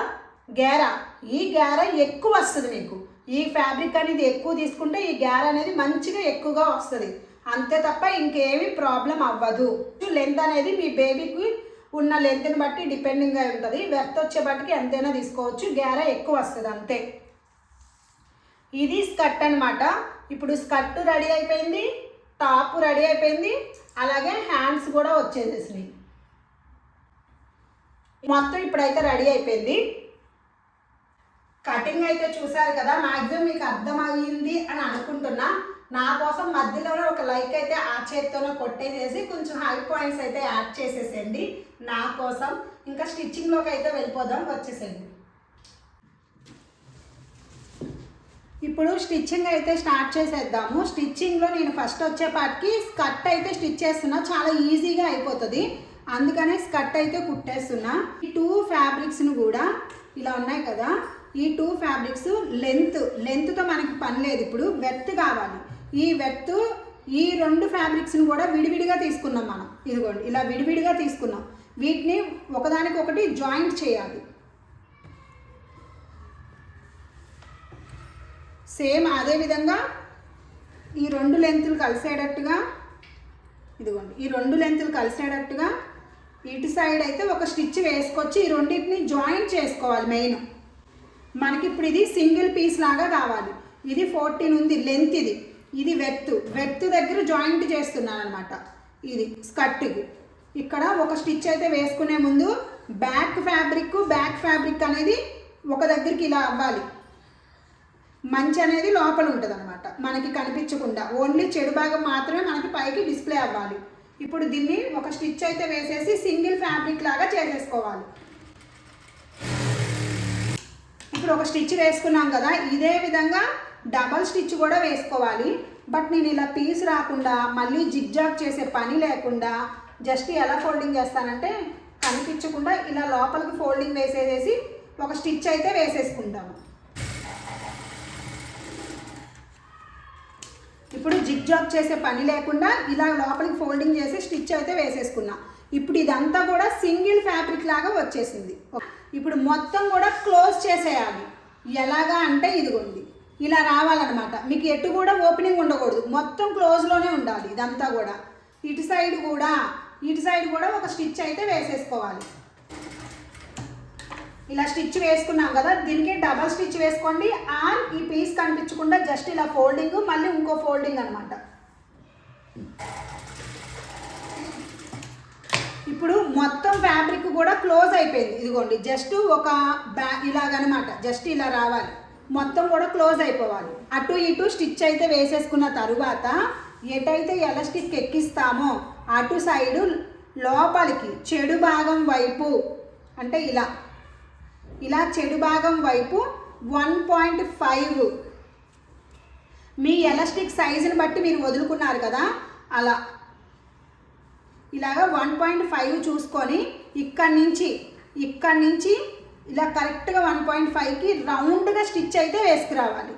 గేరా, ఈ గేరా ఎక్కువ వస్తుంది మీకు. ఈ ఫ్యాబ్రిక్ అనేది ఎక్కువ తీసుకుంటే ఈ గేరా అనేది మంచిగా ఎక్కువగా వస్తుంది, అంతే తప్ప ఇంకేమీ ప్రాబ్లం అవ్వదు. లెంత్ అనేది మీ బేబీకి ఉన్న లెంత్ని బట్టి డిపెండింగ్గా ఉంటుంది. వెడత్ వచ్చేపటికి ఎంతైనా తీసుకోవచ్చు, గేరా ఎక్కువ వస్తుంది అంతే. ఇది స్కర్ట్ అనమాట. ఇప్పుడు స్కర్ట్ రెడీ అయిపోయింది, టాప్ రెడీ అయిపోయింది, అలాగే హ్యాండ్స్ కూడా వచ్చేసేసినాయి. మొత్తం ఇప్పుడైతే రెడీ అయిపోయింది. కటింగ్ అయితే చూసారు కదా, మ్యాక్సిమం మీకు అర్థమయ్యింది అని అనుకుంటున్నా. నా కోసం మధ్యలోనే ఒక లైక్ అయితే ఆ చేత్తోనే కొట్టేసేసి కొంచెం హై పాయింట్స్ అయితే యాడ్ చేసేసేయండి నా కోసం. ఇంకా స్టిచ్చింగ్లోకి అయితే వెళ్ళిపోదాం, వచ్చేసేయండి. ఇప్పుడు స్టిచ్చింగ్ అయితే స్టార్ట్ చేసేద్దాము. స్టిచ్చింగ్లో నేను ఫస్ట్ వచ్చేపాటికి స్కర్ట్ అయితే స్టిచ్ చేస్తున్నా, చాలా ఈజీగా అయిపోతుంది, అందుకనే స్కర్ట్ అయితే కుట్టేస్తున్నా. ఈ 2 ఫ్యాబ్రిక్స్ని కూడా ఇలా ఉన్నాయి కదా, ఈ 2 ఫ్యాబ్రిక్స్ లెంత్తో మనకి పని లేదు, ఇప్పుడు వెర్త్ కావాలి. ఈ వెర్త్ ఈ 2 ఫ్యాబ్రిక్స్ని కూడా విడివిడిగా తీసుకున్నాం మనం. ఇదిగోండి ఇలా విడివిడిగా తీసుకున్నాం. వీటిని ఒకదానికొకటి జాయింట్ చేయాలి. సేమ్ అదే విధంగా ఈ 2 లెంతులు కలిసేటట్టుగా, ఇదిగోండి ఈ 2 లెంతులు కలిసేటట్టుగా ఇటు సైడ్ అయితే ఒక స్టిచ్ వేసుకొచ్చి ఈ రెండింటిని జాయింట్ చేసుకోవాలి. మెయిన్ మనకి ఇప్పుడు ఇది సింగిల్ పీస్ లాగా కావాలి. ఇది 14 ఉంది లెంత్, ఇది వెర్త్ దగ్గర జాయింట్ చేస్తున్నాను అనమాట. ఇది స్కర్ట్కి ఇక్కడ ఒక స్టిచ్ అయితే వేసుకునే ముందు బ్యాక్ ఫ్యాబ్రిక్ అనేది ఒక దగ్గరికి ఇలా అవ్వాలి. మంచి అనేది లోపల ఉంటుంది అనమాట, మనకి కనిపించకుండా ఓన్లీ చెడు భాగం మాత్రమే మనకి పైకి డిస్ప్లే అవ్వాలి. ఇప్పుడు దీన్ని ఒక స్టిచ్ అయితే వేసేసి సింగిల్ ఫ్యాబ్రిక్ లాగా చేసేసుకోవాలి. ఇప్పుడు ఒక స్టిచ్ వేసుకున్నాం కదా, ఇదే విధంగా డబల్ స్టిచ్ కూడా వేసుకోవాలి. బట్ నేను ఇలా పీస్ రాకుండా మళ్ళీ జిగ్జాగ్ చేసే పని లేకుండా జస్ట్ ఎలా ఫోల్డింగ్ చేస్తానంటే కనిపించకుండా ఇలా లోపలికి ఫోల్డింగ్ వేసేసి ఒక స్టిచ్ అయితే వేసేసుకుంటాము. ఇప్పుడు జిగ్జాగ్ చేసే పని లేకుండా ఇలా లోపలికి ఫోల్డింగ్ చేసి స్టిచ్ అయితే వేసేసుకున్నా. ఇప్పుడు ఇదంతా కూడా సింగిల్ ఫ్యాబ్రిక్ లాగా వచ్చేసింది. ఇప్పుడు మొత్తం కూడా క్లోజ్ చేసేయాలి. ఎలాగా అంటే ఇదిగోండి ఇలా రావాలన్నమాట. మీకు ఎటు కూడా ఓపెనింగ్ ఉండకూడదు, మొత్తం క్లోజ్లోనే ఉండాలి ఇదంతా కూడా. ఇటు సైడ్ కూడా ఒక స్టిచ్ అయితే వేసేసుకోవాలి. ఇలా స్టిచ్ వేసుకున్నాం కదా, దీనికి డబల్ స్టిచ్ వేసుకోండి. ఆర్ ఈ పీస్ కనిపించకుండా జస్ట్ ఇలా ఫోల్డింగ్, మళ్ళీ ఇంకో ఫోల్డింగ్ అనమాట. ఇప్పుడు మొత్తం ఫ్యాబ్రిక్ కూడా క్లోజ్ అయిపోయింది. ఇదిగోండి జస్ట్ ఒక ఇలాగనమాట, జస్ట్ ఇలా రావాలి, మొత్తం కూడా క్లోజ్ అయిపోవాలి. అటు ఇటు స్టిచ్ అయితే వేసేసుకున్న తరువాత ఎటైతే ఎలాస్టిక్ ఎక్కిస్తామో అటు సైడు లోపలికి చెడు భాగం వైపు అంటే ఇలా చెడు భాగం వైపు 1.5 మీ ఎలాస్టిక్ సైజుని బట్టి మీరు వదులుకున్నారు కదా, అలా ఇలాగా 1.5 చూసుకొని ఇక్కడి నుంచి ఇలా కరెక్ట్గా 1.5కి రౌండ్గా స్టిచ్ అయితే వేసుకురావాలి.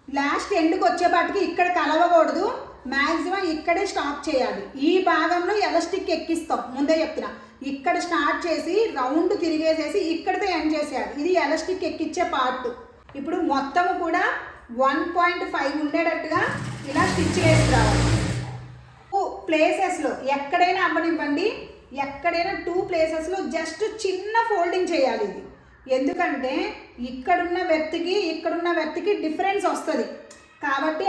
లాస్ట్ ఎండ్కి వచ్చేపాటికి ఇక్కడ కలవకూడదు, మ్యాక్సిమం ఇక్కడే స్టాప్ చేయాలి. ఈ భాగంలో ఎలాస్టిక్ ఎక్కిస్తాం, ముందే చెప్తున్నా. ఇక్కడ స్టార్ట్ చేసి రౌండ్ తిరిగేసేసి ఇక్కడితో ఎండ్ చేసేయాలి. ఇది ఎలాస్టిక్ ఎక్కించే పార్ట్. ఇప్పుడు మొత్తం కూడా 1.5 ఉండేటట్టుగా ఇలా స్టిచ్ వేసుకురావాలి. ప్లేసెస్లో ఎక్కడైనా అవ్వనివ్వండి, ఎక్కడైనా 2 ప్లేసెస్లో జస్ట్ చిన్న ఫోల్డింగ్ చేయాలి ఇది. ఎందుకంటే ఇక్కడున్న వెర్త్కి డిఫరెన్స్ వస్తుంది కాబట్టి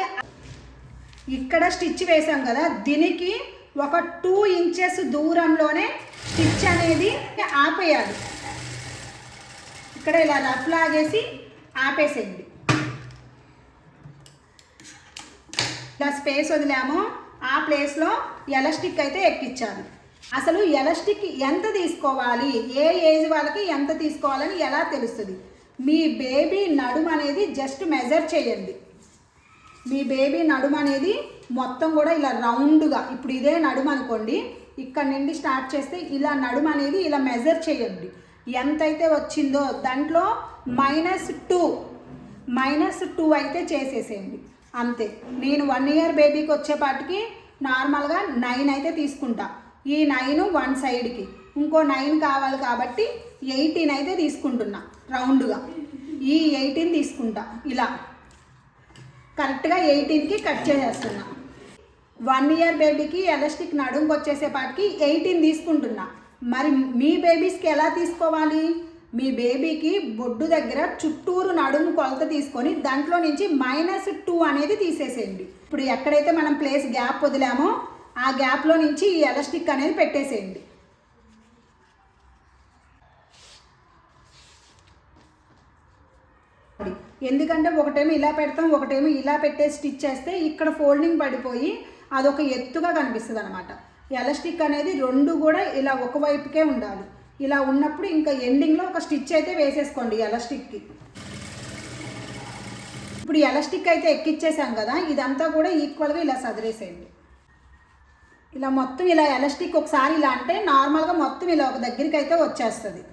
ఇక్కడ స్టిచ్ వేసాం కదా, దీనికి ఒక 2 ఇంచెస్ దూరంలోనే స్టిచ్ అనేది ఆపేయాలి. ఇక్కడ ఇలా రఫ్ లాగేసి ఆపేసేయండి. ఇలా స్పేస్ వదిలామో ఆ ప్లేస్లో ఎలాస్టిక్ అయితే ఎక్కించాలి. అసలు ఎలాస్టిక్ ఎంత తీసుకోవాలి, ఏ ఏజ్ వాళ్ళకి ఎంత తీసుకోవాలని ఎలా తెలుస్తుంది? మీ బేబీ నడుము అనేది జస్ట్ మెజర్ చేయండి. మీ బేబీ నడుము అనేది మొత్తం కూడా ఇలా రౌండ్గా, ఇప్పుడు ఇదే నడుము అనుకోండి, ఇక్కడ నుండి స్టార్ట్ చేస్తే ఇలా నడుము అనేది ఇలా మెజర్ చేయండి. ఎంతైతే వచ్చిందో దాంట్లో -2 అయితే చేసేసేయండి అంతే. నేను 1 ఇయర్ బేబీకి వచ్చేపాటికి నార్మల్గా 9 అయితే తీసుకుంటా. ఈ 9 1 సైడ్కి, ఇంకో 9 కావాలి కాబట్టి 18 అయితే తీసుకుంటున్నా రౌండ్గా. ఈ 18 తీసుకుంటా, ఇలా కరెక్ట్గా 18కి కట్ చేసేస్తున్నా. 1 ఇయర్ బేబీకి ఎలాస్టిక్ నడుముకి వచ్చేసేపాటికి 18 తీసుకుంటున్నా. మరి మీ బేబీస్కి ఎలా తీసుకోవాలి? మీ బేబీకి బొడ్డు దగ్గర చుట్టూరు నడుము కొలత తీసుకొని దాంట్లో నుంచి -2 అనేది తీసేసేయండి. ఇప్పుడు ఎక్కడైతే మనం ప్లేస్ గ్యాప్ వదిలామో ఆ గ్యాప్లో నుంచి ఈ ఎలాస్టిక్ అనేది పెట్టేసేయండి. ఎందుకంటే ఒకటేమో ఇలా పెడతాం, ఒకటేమో ఇలా పెట్టే స్టిచ్ చేస్తే ఇక్కడ ఫోల్డింగ్ పడిపోయి అదొక ఎత్తుగా కనిపిస్తుంది అనమాట. ఎలాస్టిక్ అనేది 2 కూడా ఇలా ఒకవైపుకే ఉండాలి. ఇలా ఉన్నప్పుడు ఇంకా ఎండింగ్లో ఒక స్టిచ్ అయితే వేసేసుకోండి ఎలాస్టిక్కి. ఇప్పుడు ఎలాస్టిక్ అయితే ఎక్కిచ్చేసాం కదా, ఇదంతా కూడా ఈక్వల్గా ఇలా సదిరేసేయండి. ఇలా మొత్తం ఇలా ఎలాస్టిక్ ఒకసారి ఇలా అంటే నార్మల్గా మొత్తం ఇలా ఒక దగ్గరికి అయితే వచ్చేస్తుంది.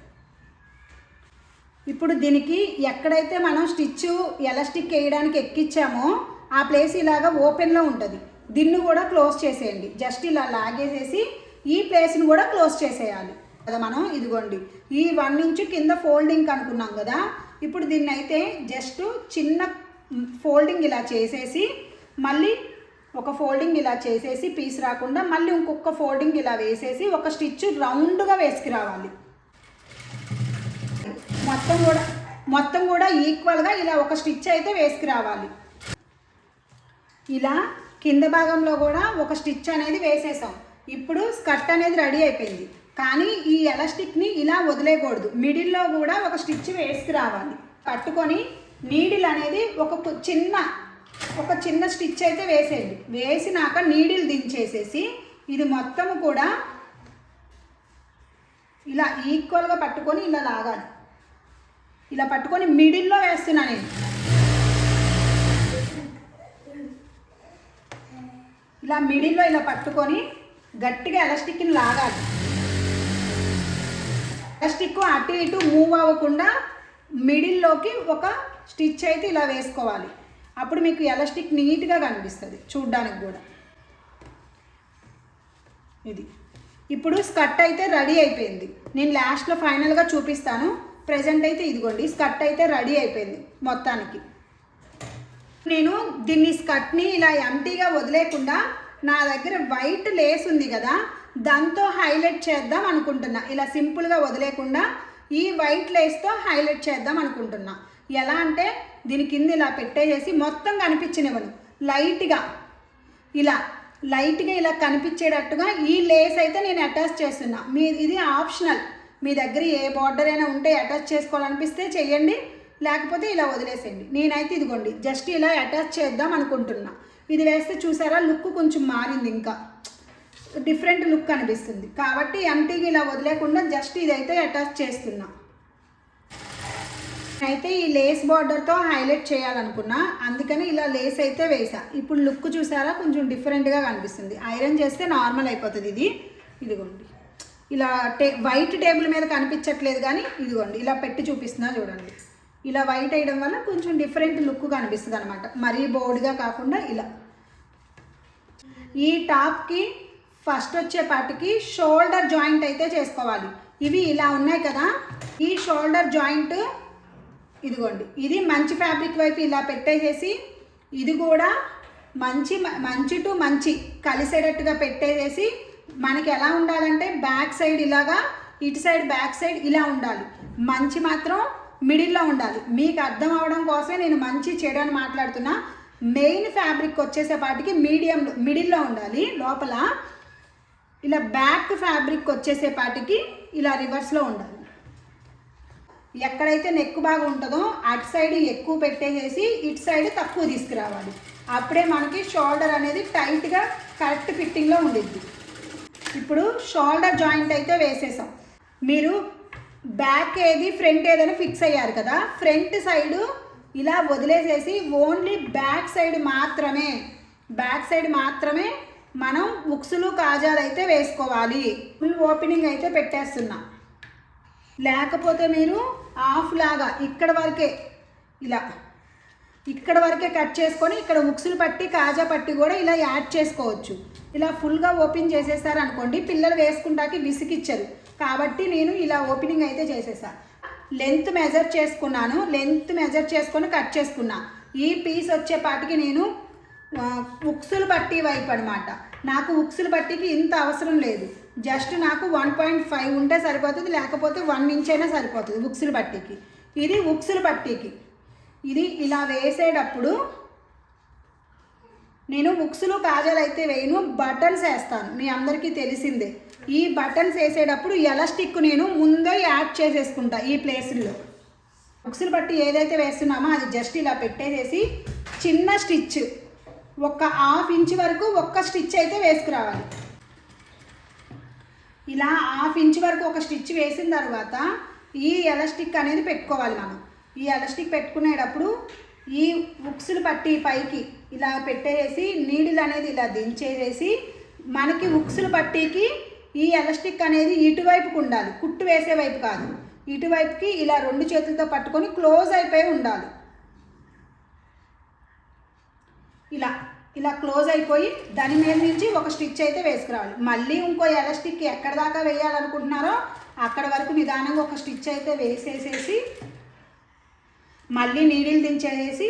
ఇప్పుడు దీనికి ఎక్కడైతే మనం స్టిచ్ ఎలాస్టిక్ వేయడానికి ఎక్కించామో ఆ ప్లేస్ ఇలాగా ఓపెన్లో ఉంటుంది. దీన్ని కూడా క్లోజ్ చేసేయండి. జస్ట్ ఇలా లాగేసేసి ఈ ప్లేస్ని కూడా క్లోజ్ చేసేయాలి కదా మనం. ఇదిగోండి ఈ 1 ఇంచు కింద ఫోల్డింగ్ అనుకున్నాం కదా. ఇప్పుడు దీన్ని అయితే జస్ట్ చిన్న ఫోల్డింగ్ ఇలా చేసేసి మళ్ళీ ఒక ఫోల్డింగ్ ఇలా చేసేసి పీస్ రాకుండా మళ్ళీ ఇంకొక ఫోల్డింగ్ ఇలా వేసేసి ఒక స్టిచ్ రౌండ్గా వేసుకు రావాలి. మొత్తం కూడా ఈక్వల్గా ఇలా ఒక స్టిచ్ అయితే వేసుకు రావాలి. ఇలా కింద భాగంలో కూడా ఒక స్టిచ్ అనేది వేసేసాం. ఇప్పుడు స్కర్ట్ అనేది రెడీ అయిపోయింది. కానీ ఈ ఎలాస్టిక్ని ఇలా వదిలేయకూడదు. మిడిల్లో కూడా ఒక స్టిచ్ వేసుకు రావాలి. పట్టుకొని నీడిల్ అనేది ఒక చిన్న స్టిచ్ అయితే వేసేయండి. వేసినాక నీడిల్ దించేసేసి ఇది మొత్తం కూడా ఇలా ఈక్వల్గా పట్టుకొని ఇలా లాగాలి. ఇలా పట్టుకొని మిడిల్లో వేస్తున్నా నేను. ఇలా మిడిల్లో ఇలా పట్టుకొని గట్టిగా ఎలాస్టిక్ని లాగాలి. ఎలాస్టిక్ అటు ఇటు మూవ్ అవ్వకుండా మిడిల్లోకి ఒక స్టిచ్ అయితే ఇలా వేసుకోవాలి. అప్పుడు మీకు ఎలాస్టిక్ నీట్గా కనిపిస్తుంది చూడ్డానికి కూడా. ఇది ఇప్పుడు స్కర్ట్ అయితే రెడీ అయిపోయింది. నేను లాస్ట్లో ఫైనల్గా చూపిస్తాను. ప్రెజెంట్ అయితే ఇదిగోండి స్కర్ట్ అయితే రెడీ అయిపోయింది మొత్తానికి. నేను దీన్ని స్కర్ట్ని ఇలా ఎంటీగా వదిలేకుండా నా దగ్గర వైట్ లేస్ ఉంది కదా దాంతో హైలైట్ చేద్దాం అనుకుంటున్నా. ఇలా సింపుల్గా వదిలేకుండా ఈ వైట్ లేస్తో హైలైట్ చేద్దాం అనుకుంటున్నా. ఎలా అంటే దీని కింద ఇలా పెట్టేసేసి మొత్తం కనిపించనివ్వను. లైట్గా ఇలా కనిపించేటట్టుగా ఈ లేస్ అయితే నేను అటాచ్ చేస్తున్నా. ఇది ఆప్షనల్. మీ దగ్గర ఏ బార్డర్ అయినా ఉంటే అటాచ్ చేసుకోవాలనిపిస్తే చెయ్యండి, లేకపోతే ఇలా వదిలేసేయండి. నేనైతే ఇదిగోండి జస్ట్ ఇలా అటాచ్ చేద్దాం అనుకుంటున్నా. ఇది వేస్తే చూసారా లుక్ కొంచెం మారింది, ఇంకా డిఫరెంట్ లుక్ అనిపిస్తుంది. కాబట్టి ఎంటీగా ఇలా వదిలేకుండా జస్ట్ ఇదైతే అటాచ్ చేస్తున్నా. అయితే ఈ లేస్ బార్డర్తో హైలైట్ చేయాలనుకున్నా, అందుకని ఇలా లేస్ అయితే వేసా. ఇప్పుడు లుక్ చూసారా కొంచెం డిఫరెంట్గా కనిపిస్తుంది. ఐరన్ చేస్తే నార్మల్ అయిపోతుంది. ఇదిగోండి ఇలా వైట్ టేబుల్ మీద కనిపించట్లేదు కానీ ఇదిగోండి ఇలా పెట్టి చూపిస్తున్నా చూడండి. ఇలా వైట్ వేయడం వల్ల కొంచెం డిఫరెంట్ లుక్ కనిపిస్తుంది అనమాట. మరీ బోర్డ్గా కాకుండా ఇలా. ఈ టాప్కి ఫస్ట్ వచ్చేపాటికి షోల్డర్ జాయింట్ అయితే చేసుకోవాలి. ఇవి ఇలా ఉన్నాయి కదా, ఈ షోల్డర్ జాయింట్ ఇదిగోండి ఇది మంచి ఫ్యాబ్రిక్ వైపు ఇలా పెట్టేసేసి ఇది కూడా మంచి టు మంచి కలిసేటట్టుగా పెట్టేసేసి మనకి ఎలా ఉండాలంటే బ్యాక్ సైడ్ ఇలాగా, ఇటు సైడ్ బ్యాక్ సైడ్ ఇలా ఉండాలి. మంచి మాత్రం మిడిల్లో ఉండాలి. మీకు అర్థం అవడం కోసమే నేను మంచి చెడు అని మాట్లాడుతున్నా. మెయిన్ ఫ్యాబ్రిక్ వచ్చేసేపాటికి మిడిల్లో ఉండాలి. లోపల ఇలా బ్యాక్ ఫ్యాబ్రిక్ వచ్చేసేపాటికి ఇలా రివర్స్లో ఉండాలి. ఎక్కడైతే నెక్ బాగా ఉంటుందో అటు సైడ్ ఎక్కువ పెట్టేసేసి ఇటు సైడ్ తక్కువ తీసుకురావాలి. అప్పుడే మనకి షోల్డర్ అనేది టైట్గా కరెక్ట్ ఫిట్టింగ్లో ఉండిద్ది. ఇప్పుడు షోల్డర్ జాయింట్ అయితే వేసేసాం. మీరు బ్యాక్ ఏది ఫ్రంట్ ఏదైనా ఫిక్స్ అయ్యారు కదా, ఫ్రంట్ సైడు ఇలా వదిలేసేసి ఓన్లీ బ్యాక్ సైడ్ మాత్రమే మనం ఉక్సులు కాజాలు అయితే వేసుకోవాలి. ఫుల్ ఓపెనింగ్ అయితే పెట్టేస్తున్నా. లేకపోతే మీరు హాఫ్ లాగా ఇక్కడ వరకే కట్ చేసుకొని ఇక్కడ ఉక్సులు పట్టి కాజా పట్టి కూడా ఇలా యాడ్ చేసుకోవచ్చు. ఇలా ఫుల్గా ఓపెన్ చేసేసారనుకోండి పిల్లలు వేసుకుంటాకి విసిగిచ్చరు. కాబట్టి నేను ఇలా ఓపెనింగ్ అయితే చేసేసా. లెంత్ మెజర్ చేసుకొని కట్ చేసుకున్నా. ఈ పీస్ వచ్చేపాటికి నేను ఉక్సులు పట్టి వైపు అనమాట. నాకు ఉక్సులు పట్టికి ఇంత అవసరం లేదు. జస్ట్ నాకు 1.5 ఉంటే సరిపోతుంది, లేకపోతే 1 ఇంచ్ అయినా సరిపోతుంది ఉక్సులు పట్టికి. ఇది ఉక్సులు పట్టికి. ఇది ఇలా వేసేటప్పుడు నేను ఉక్సులు కాజాలు అయితే వేయను, బటన్స్ వేస్తాను. మీ అందరికీ తెలిసిందే. ఈ బటన్స్ వేసేటప్పుడు ఎలాస్టిక్ నేను ముందే యాడ్ చేసేసుకుంటా. ఈ ప్లేస్లో ఉక్సులు పట్టి ఏదైతే వేస్తున్నామో అది జస్ట్ ఇలా పెట్టేసేసి చిన్న స్టిచ్ ఒక 1/2 ఇంచ్ వరకు ఒక్క స్టిచ్ అయితే వేసుకురావాలి. ఇలా 1/2 ఇంచ్ వరకు ఒక స్టిచ్ వేసిన తర్వాత ఈ ఎలాస్టిక్ అనేది పెట్టుకోవాలి మనం. ఈ ఎలాస్టిక్ పెట్టుకునేటప్పుడు ఈ ఉక్సులు పట్టి పైకి ఇలా పెట్టేసి నీడిల్ అనేది ఇలా దించేసేసి మనకి ఉక్సులు పట్టికి ఈ ఎలాస్టిక్ అనేది ఇటువైపుకు ఉండాలి, కుట్టు వేసే వైపు కాదు. ఇటువైపుకి ఇలా 2 చేతులతో పట్టుకొని క్లోజ్ అయిపోయి ఉండాలి. ఇలా ఇలా క్లోజ్ అయిపోయి దాని మీద నుంచి ఒక స్టిచ్ అయితే వేసుకురావాలి. మళ్ళీ ఇంకో ఎలాస్టిక్ ఎక్కడ దాకా వేయాలనుకుంటున్నారో అక్కడ వరకు నిదానంగా ఒక స్టిచ్ అయితే వేసేసేసి మళ్ళీ నీడిల్ దించేసేసి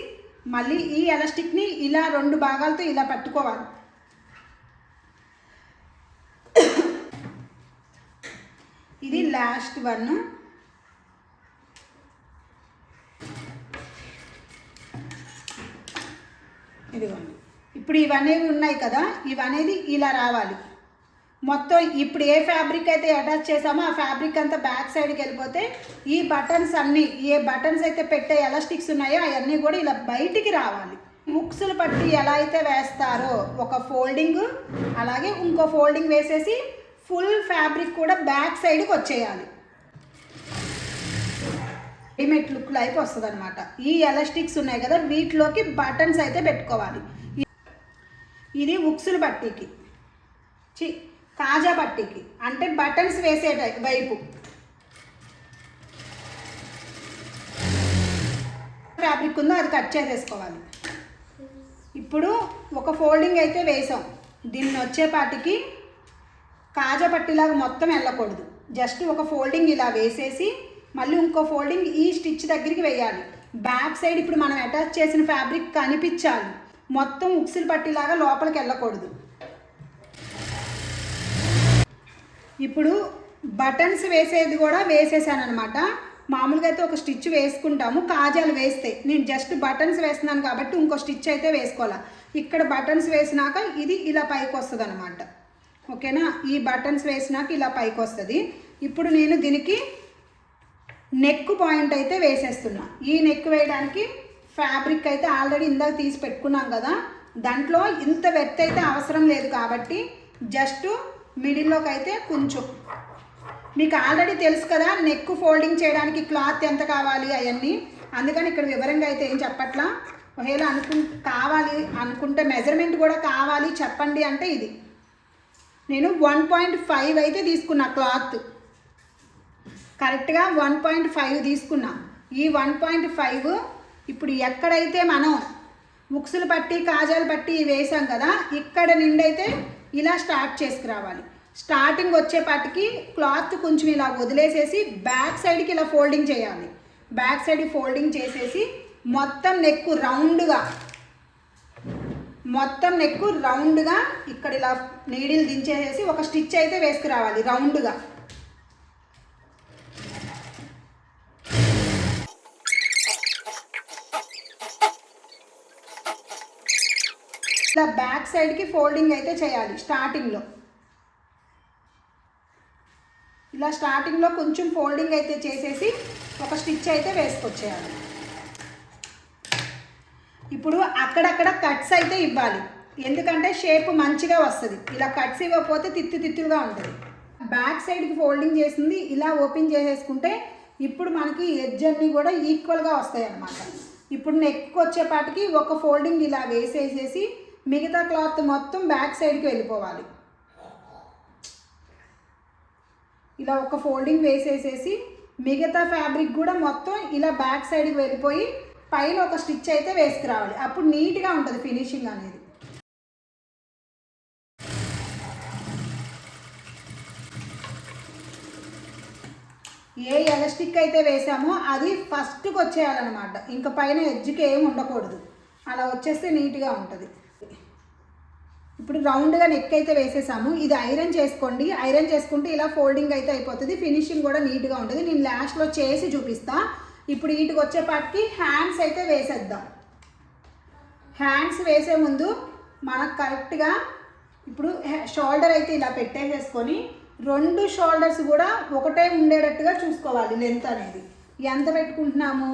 మళ్ళీ ఈ ఎలాస్టిక్ని ఇలా 2 భాగాలతో ఇలా పట్టుకోవాలి. ఇది లాస్ట్ వన్. ఇదిగోండి. ఇప్పుడు ఇవనేవి ఉన్నాయి కదా, ఇవనేది ఇలా రావాలి. మొత్తం ఇప్పుడు ఏ ఫ్యాబ్రిక్ అయితే అటాచ్ చేసామో ఆ ఫ్యాబ్రిక్ అంతా బ్యాక్ సైడ్కి వెళ్ళిపోతే ఈ బటన్స్ అన్నీ, ఏ బటన్స్ అయితే పెట్టే ఎలాస్టిక్స్ ఉన్నాయో అవన్నీ కూడా ఇలా బయటికి రావాలి. ముక్సులు పట్టి ఎలా అయితే వేస్తారో ఒక ఫోల్డింగ్, అలాగే ఇంకో ఫోల్డింగ్ వేసేసి ఫుల్ ఫ్యాబ్రిక్ కూడా బ్యాక్ సైడ్కి వచ్చేయాలి. రెడీమేడ్ లుక్ లైఫ్ వస్తుంది అనమాట. ఈ ఎలాస్టిక్స్ ఉన్నాయి కదా, వీటిలోకి బటన్స్ అయితే పెట్టుకోవాలి. ఇది ఉక్సులు పట్టీకి, కాజా పట్టీకి అంటే బటన్స్ వేసే వైపు ఫ్యాబ్రిక్ ఉందో అది కట్ చేసేసుకోవాలి. ఇప్పుడు ఒక ఫోల్డింగ్ అయితే వేసాం. దీన్ని వచ్చేపాటికి కాజా పట్టీలాగా మొత్తం వెళ్ళకూడదు. జస్ట్ ఒక ఫోల్డింగ్ ఇలా వేసేసి మళ్ళీ ఇంకో ఫోల్డింగ్ ఈ స్టిచ్ దగ్గరికి వేయాలి. బ్యాక్ సైడ్ ఇప్పుడు మనం అటాచ్ చేసిన ఫ్యాబ్రిక్ కనిపించాలి. మొత్తం ఉక్సులు పట్టీలాగా లోపలికి వెళ్ళకూడదు. ఇప్పుడు బటన్స్ వేసేది కూడా వేసేసాను అనమాట. మామూలుగా అయితే ఒక స్టిచ్ వేసుకుంటాము కాజాలు వేస్తే, నేను జస్ట్ బటన్స్ వేస్తున్నాను కాబట్టి ఇంకో స్టిచ్ అయితే వేసుకోవాలి. ఇక్కడ బటన్స్ వేసినాక ఇది ఇలా పైకి వస్తుంది అనమాట. ఓకేనా, ఈ బటన్స్ వేసినాక ఇలా పైకి వస్తుంది. ఇప్పుడు నేను దీనికి నెక్ పాయింట్ అయితే వేసేస్తున్నా. ఈ నెక్ వేయడానికి ఫ్యాబ్రిక్ అయితే ఆల్రెడీ ఇందాక తీసి పెట్టుకున్నాం కదా, దాంట్లో ఇంత వెత్ అయితే అవసరం లేదు కాబట్టి జస్ట్ మిడిల్లోకి అయితే కొంచెం, మీకు ఆల్రెడీ తెలుసు కదా నెక్ ఫోల్డింగ్ చేయడానికి క్లాత్ ఎంత కావాలి అవన్నీ, అందుకని ఇక్కడ వివరంగా అయితే ఏం చెప్పట్లా. ఒకవేళ కావాలి అనుకుంటే మెజర్మెంట్ కూడా కావాలి చెప్పండి అంటే ఇది నేను 1.5 అయితే తీసుకున్నా. క్లాత్ కరెక్ట్గా 1.5 తీసుకున్నా. ఈ 1.5 ఇప్పుడు ఎక్కడైతే మనం ముక్సులు పట్టి కాజాలు పట్టి వేసాం కదా, ఇక్కడ నుండి అయితే ఇలా స్టార్ట్ చేసుకురావాలి. స్టార్టింగ్ వచ్చేపాటికి క్లాత్ కొంచెం ఇలా వదిలేసేసి బ్యాక్ సైడ్కి ఇలా ఫోల్డింగ్ చేయాలి. బ్యాక్ సైడ్కి ఫోల్డింగ్ చేసేసి మొత్తం నెక్ రౌండ్గా ఇక్కడ ఇలా నీడిల్ దించేసేసి ఒక స్టిచ్ అయితే వేసుకురావాలి రౌండ్గా. ఇలా బ్యాక్ సైడ్కి ఫోల్డింగ్ అయితే చేయాలి. స్టార్టింగ్లో కొంచెం ఫోల్డింగ్ అయితే చేసేసి ఒక స్టిచ్ అయితే వేసుకొచ్చేయాలి. ఇప్పుడు అక్కడక్కడ కట్స్ అయితే ఇవ్వాలి, ఎందుకంటే షేప్ మంచిగా వస్తుంది. ఇలా కట్స్ ఇవ్వకపోతే తిత్తులుగా ఉంటుంది. బ్యాక్ సైడ్కి ఫోల్డింగ్ చేసింది ఇలా ఓపెన్ చేసేసుకుంటే ఇప్పుడు మనకి ఎడ్జ్ అన్నీ కూడా ఈక్వల్గా వస్తాయి అన్నమాట. ఇప్పుడు నెక్కి వచ్చేపాటికి ఒక ఫోల్డింగ్ ఇలా వేసేసేసి మిగతా క్లాత్ మొత్తం బ్యాక్ సైడ్కి వెళ్ళిపోవాలి. ఇలా ఒక ఫోల్డింగ్ వేసేసేసి మిగతా ఫ్యాబ్రిక్ కూడా మొత్తం ఇలా బ్యాక్ సైడ్కి వెళ్ళిపోయి పైన ఒక స్టిచ్ అయితే వేసుకురావాలి. అప్పుడు నీట్గా ఉంటుంది ఫినిషింగ్ అనేది. ఏ ఎలాస్టిక్ అయితే వేసామో అది ఫస్ట్కి వచ్చేయాలన్నమాట. ఇంకా పైన ఎడ్జ్కి ఏమి ఉండకూడదు. అలా వచ్చేస్తే నీట్గా ఉంటుంది. ఇప్పుడు రౌండ్గా నెక్ అయితే వేసేసాము. ఇది ఐరన్ చేసుకోండి. ఐరన్ చేసుకుంటే ఇలా ఫోల్డింగ్ అయితే అయిపోతుంది. ఫినిషింగ్ కూడా నీట్గా ఉంటుంది. నేను లాస్ట్లో చేసి చూపిస్తా. ఇప్పుడు వీటికి వచ్చేపాటికి హ్యాండ్స్ అయితే వేసేద్దాం. హ్యాండ్స్ వేసే ముందు మనకు కరెక్ట్గా ఇప్పుడు షోల్డర్ అయితే ఇలా పెట్టేసేసుకొని 2 షోల్డర్స్ కూడా ఒకటే ఉండేటట్టుగా చూసుకోవాలి. లెంత్ అనేది ఎంత పెట్టుకుంటున్నాము,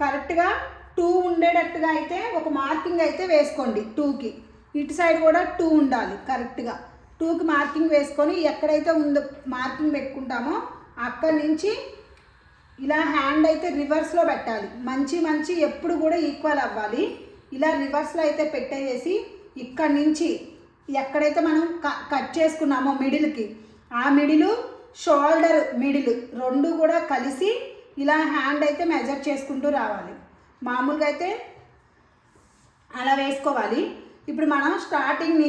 కరెక్ట్గా 2 ఉండేటట్టుగా అయితే ఒక మార్కింగ్ అయితే వేసుకోండి. 2కి ఇటు సైడ్ కూడా 2 ఉండాలి. కరెక్ట్గా 2కి మార్కింగ్ వేసుకొని ఎక్కడైతే ఉందో మార్కింగ్ పెట్టుకుంటామో అక్కడి నుంచి ఇలా హ్యాండ్ అయితే రివర్స్లో పెట్టాలి. మంచి ఎప్పుడు కూడా ఈక్వల్ అవ్వాలి. ఇలా రివర్స్లో అయితే పెట్టేసి ఇక్కడి నుంచి ఎక్కడైతే మనం కట్ చేసుకున్నామో మిడిల్కి, ఆ మిడిలు షోల్డర్ మిడిల్ రెండు కూడా కలిసి ఇలా హ్యాండ్ అయితే మెజర్ చేసుకుంటూ రావాలి. మామూలుగా అయితే అలా వేసుకోవాలి. ఇప్పుడు మనం స్టార్టింగ్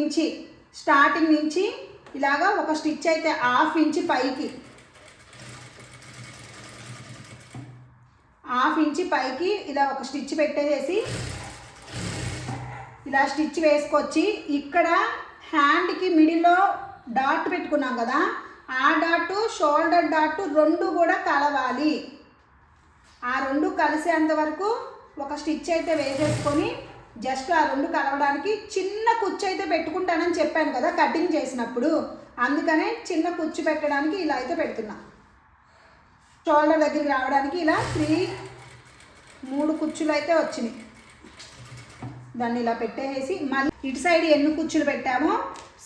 నుంచి ఇలాగా ఒక స్టిచ్ అయితే 1/2 ఇంచ్ పైకి, 1/2 ఇంచ్ పైకి ఇలా ఒక స్టిచ్ పెట్టేసి ఇలా స్టిచ్ వేసుకొచ్చి ఇక్కడ హ్యాండ్కి మిడిల్లో డాట్ పెట్టుకున్నాం కదా, ఆ డాట్ షోల్డర్ డాట్ రెండు కూడా కలవాలి. ఆ రెండు కలిసేంత వరకు ఒక స్టిచ్ అయితే వేసేసుకొని జస్ట్ ఆ రెండు కలవడానికి చిన్న కుచ్చు అయితే పెట్టుకుంటానని చెప్పాను కదా కటింగ్ చేసినప్పుడు, అందుకనే చిన్న కుచ్చు పెట్టడానికి ఇలా అయితే పెడుతున్నా. షోల్డర్ దగ్గరికి రావడానికి ఇలా 3 కుచ్చులు అయితే వచ్చినాయి. దాన్ని ఇలా పెట్టేసి మళ్ళీ ఇటు సైడ్ ఎన్ని కుచ్చులు పెట్టామో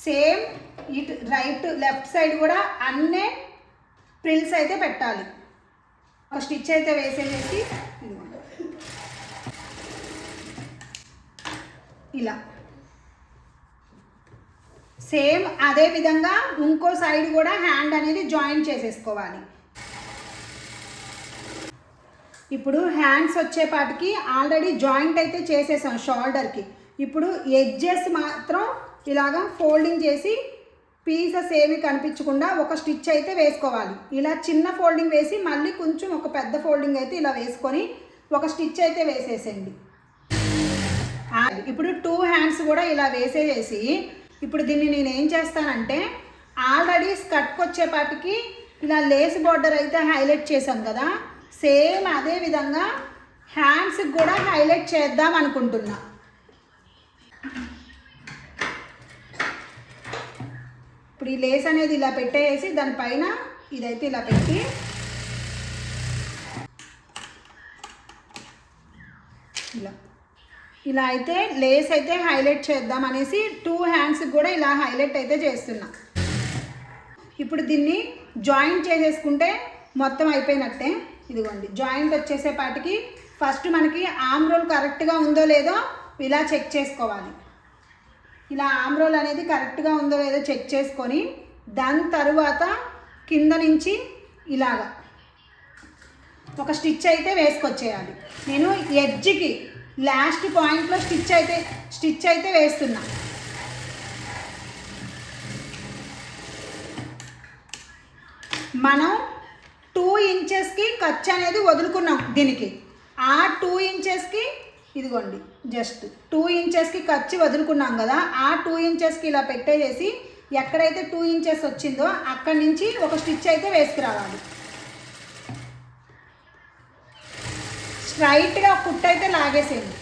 సేమ్ ఇటు రైట్ లెఫ్ట్ సైడ్ కూడా అన్నే ప్రిల్స్ అయితే పెట్టాలి. ఒక స్టిచ్ అయితే వేసేసి ఇలా సేమ్ అదే విధంగా ఇంకో సైడ్ కూడా హ్యాండ్ అనేది జాయిన్ చేసేసుకోవాలి. ఇప్పుడు హ్యాండ్స్ వచ్చేపాటికి ఆల్రెడీ జాయింట్ అయితే చేసేసాం షోల్డర్కి. ఇప్పుడు ఎడ్జెస్ మాత్రం ఇలాగా ఫోల్డింగ్ చేసి పీసెస్ ఏమి కనిపించకుండా ఒక స్టిచ్ అయితే వేసుకోవాలి. ఇలా చిన్న ఫోల్డింగ్ వేసి మళ్ళీ కొంచెం ఒక పెద్ద ఫోల్డింగ్ అయితే ఇలా వేసుకొని ఒక స్టిచ్ అయితే వేసేసేయండి. ఇప్పుడు 2 హ్యాండ్స్ కూడా ఇలా వేసేసి ఇప్పుడు దీన్ని నేను ఏం చేస్తానంటే ఆల్రెడీ స్కర్ట్కి వచ్చేపాటికి ఇలా లేస్ బార్డర్ అయితే హైలైట్ చేశాం కదా, సేమ్ అదే విధంగా హ్యాండ్స్కి కూడా హైలైట్ చేద్దాం అనుకుంటున్నా. ఇప్పుడు ఈ లేస్ అనేది ఇలా పెట్టేసి దానిపైన ఇదైతే ఇలా పెట్టి ఇలా అయితే లేస్ అయితే హైలైట్ చేద్దాం అనేసి 2 హ్యాండ్స్కి కూడా ఇలా హైలైట్ అయితే చేస్తున్నా. ఇప్పుడు దీన్ని జాయింట్ చేసేసుకుంటే మొత్తం అయిపోయినట్టే. ఇదిగోండి జాయింట్ వచ్చేసేపాటికి ఫస్ట్ మనకి ఆర్మ్ రోల్ కరెక్ట్గా ఉందో లేదో ఇలా చెక్ చేసుకోవాలి. ఇలా ఆర్మ్ రోల్ అనేది కరెక్ట్గా ఉందో లేదో చెక్ చేసుకొని దాని తరువాత కింద నుంచి ఇలాగా ఒక స్టిచ్ అయితే వేసుకొచ్చేయాలి. నేను ఎడ్జ్కి లాస్ట్ పాయింట్లో స్టిచ్ అయితే వేస్తున్నా. మనం 2 ఇంచెస్కి ఖర్చు అనేది వదులుకున్నాం దీనికి. ఆ 2 ఇంచెస్కి ఇదిగోండి జస్ట్ 2 ఇంచెస్కి ఖర్చు వదులుకున్నాం కదా, ఆ 2 ఇంచెస్కి ఇలా పెట్టేసి ఎక్కడైతే 2 ఇంచెస్ వచ్చిందో అక్కడి నుంచి ఒక స్టిచ్ అయితే వేసుకురావాలి. స్ట్రైట్గా కుట్టు అయితే లాగేసేయండి.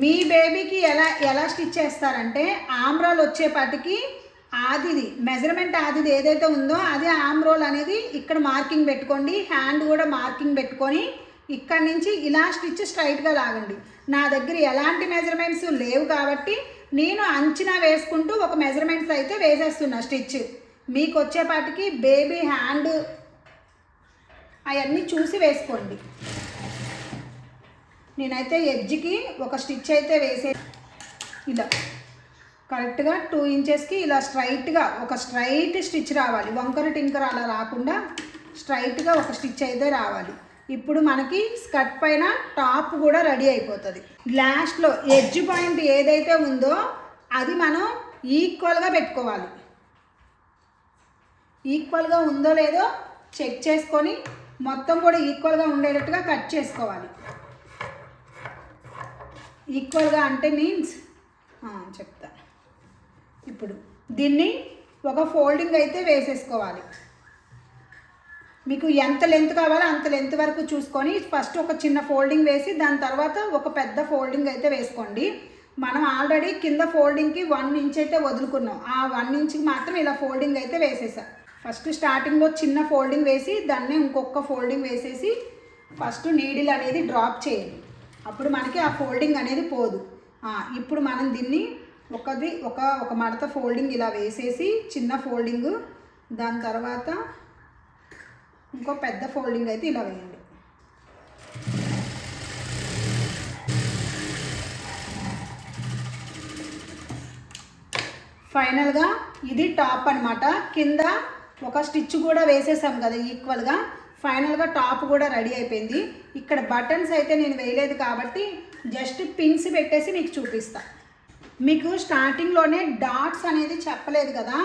మీ బేబీకి ఎలా స్టిచ్ చేస్తారంటే ఆర్మ్ రోల్ వచ్చేపాటికి ఆదిది మెజర్మెంట్ ఆదిది ఏదైతే ఉందో అది ఆర్మ్ రోల్ అనేది ఇక్కడ మార్కింగ్ పెట్టుకోండి, హ్యాండ్ కూడా మార్కింగ్ పెట్టుకొని ఇక్కడ నుంచి ఇలా స్టిచ్ స్ట్రైట్గా లాగండి. నా దగ్గర ఎలాంటి మెజర్మెంట్స్ లేవు కాబట్టి నేను అంచనా వేసుకుంటూ ఒక మెజర్మెంట్స్ అయితే వేసేస్తున్నా స్టిచ్. మీకు వచ్చేపాటికి బేబీ హ్యాండ్ అవన్నీ చూసి వేసుకోండి. నేనైతే ఎడ్జ్కి ఒక స్టిచ్ అయితే వేసే ఇలా కరెక్ట్గా 2 ఇంచెస్కి ఇలా స్ట్రైట్గా ఒక స్ట్రైట్ స్టిచ్ రావాలి. వంకర టింకర అలా రాకుండా స్ట్రైట్గా ఒక స్టిచ్ అయితే రావాలి. ఇప్పుడు మనకి స్కర్ట్ పైన టాప్ కూడా రెడీ అయిపోతుంది. లాస్ట్లో ఎడ్జ్ పాయింట్ ఏదైతే ఉందో అది మనం ఈక్వల్గా పెట్టుకోవాలి. ఈక్వల్గా ఉందో లేదో చెక్ చేసుకొని మొత్తం కూడా ఈక్వల్గా ఉండేటట్టుగా కట్ చేసుకోవాలి. ఈక్వల్గా అంటే మీన్స్ చెప్తా. ఇప్పుడు దీన్ని ఒక ఫోల్డింగ్ అయితే వేసేసుకోవాలి. మీకు ఎంత లెంత్ కావాలో అంత లెంత్ వరకు చూసుకొని ఫస్ట్ ఒక చిన్న ఫోల్డింగ్ వేసి దాని తర్వాత ఒక పెద్ద ఫోల్డింగ్ అయితే వేసుకోండి. మనం ఆల్రెడీ కింద ఫోల్డింగ్కి 1 ఇంచ్ అయితే వదులుకున్నాం. ఆ 1 ఇంచ్కి మాత్రం ఇలా ఫోల్డింగ్ అయితే వేసేసా. ఫస్ట్ స్టార్టింగ్లో చిన్న ఫోల్డింగ్ వేసి దాన్ని ఇంకొక ఫోల్డింగ్ వేసేసి ఫస్ట్ నీడిల్ అనేది డ్రాప్ చేయండి. అప్పుడు మనకి ఆ ఫోల్డింగ్ అనేది పోదు. ఇప్పుడు మనం దీన్ని ఒక మడత ఫోల్డింగ్ ఇలా వేసేసి చిన్న ఫోల్డింగ్, దాని తర్వాత ఇంకో పెద్ద ఫోల్డింగ్ అయితే ఇలా వేయండి. ఫైనల్గా ఇది టాప్ అనమాట. కింద ఒక స్టిచ్ కూడా వేసేసాం కదా ఈక్వల్గా. ఫైనల్గా టాప్ కూడా రెడీ అయిపోయింది. ఇక్కడ బటన్స్ అయితే నేను వేయలేదు కాబట్టి జస్ట్ పిన్స్ పెట్టేసి మీకు చూపిస్తా. మీకు స్టార్టింగ్లోనే డాట్స్ అనేది చెప్పలేదు కదా,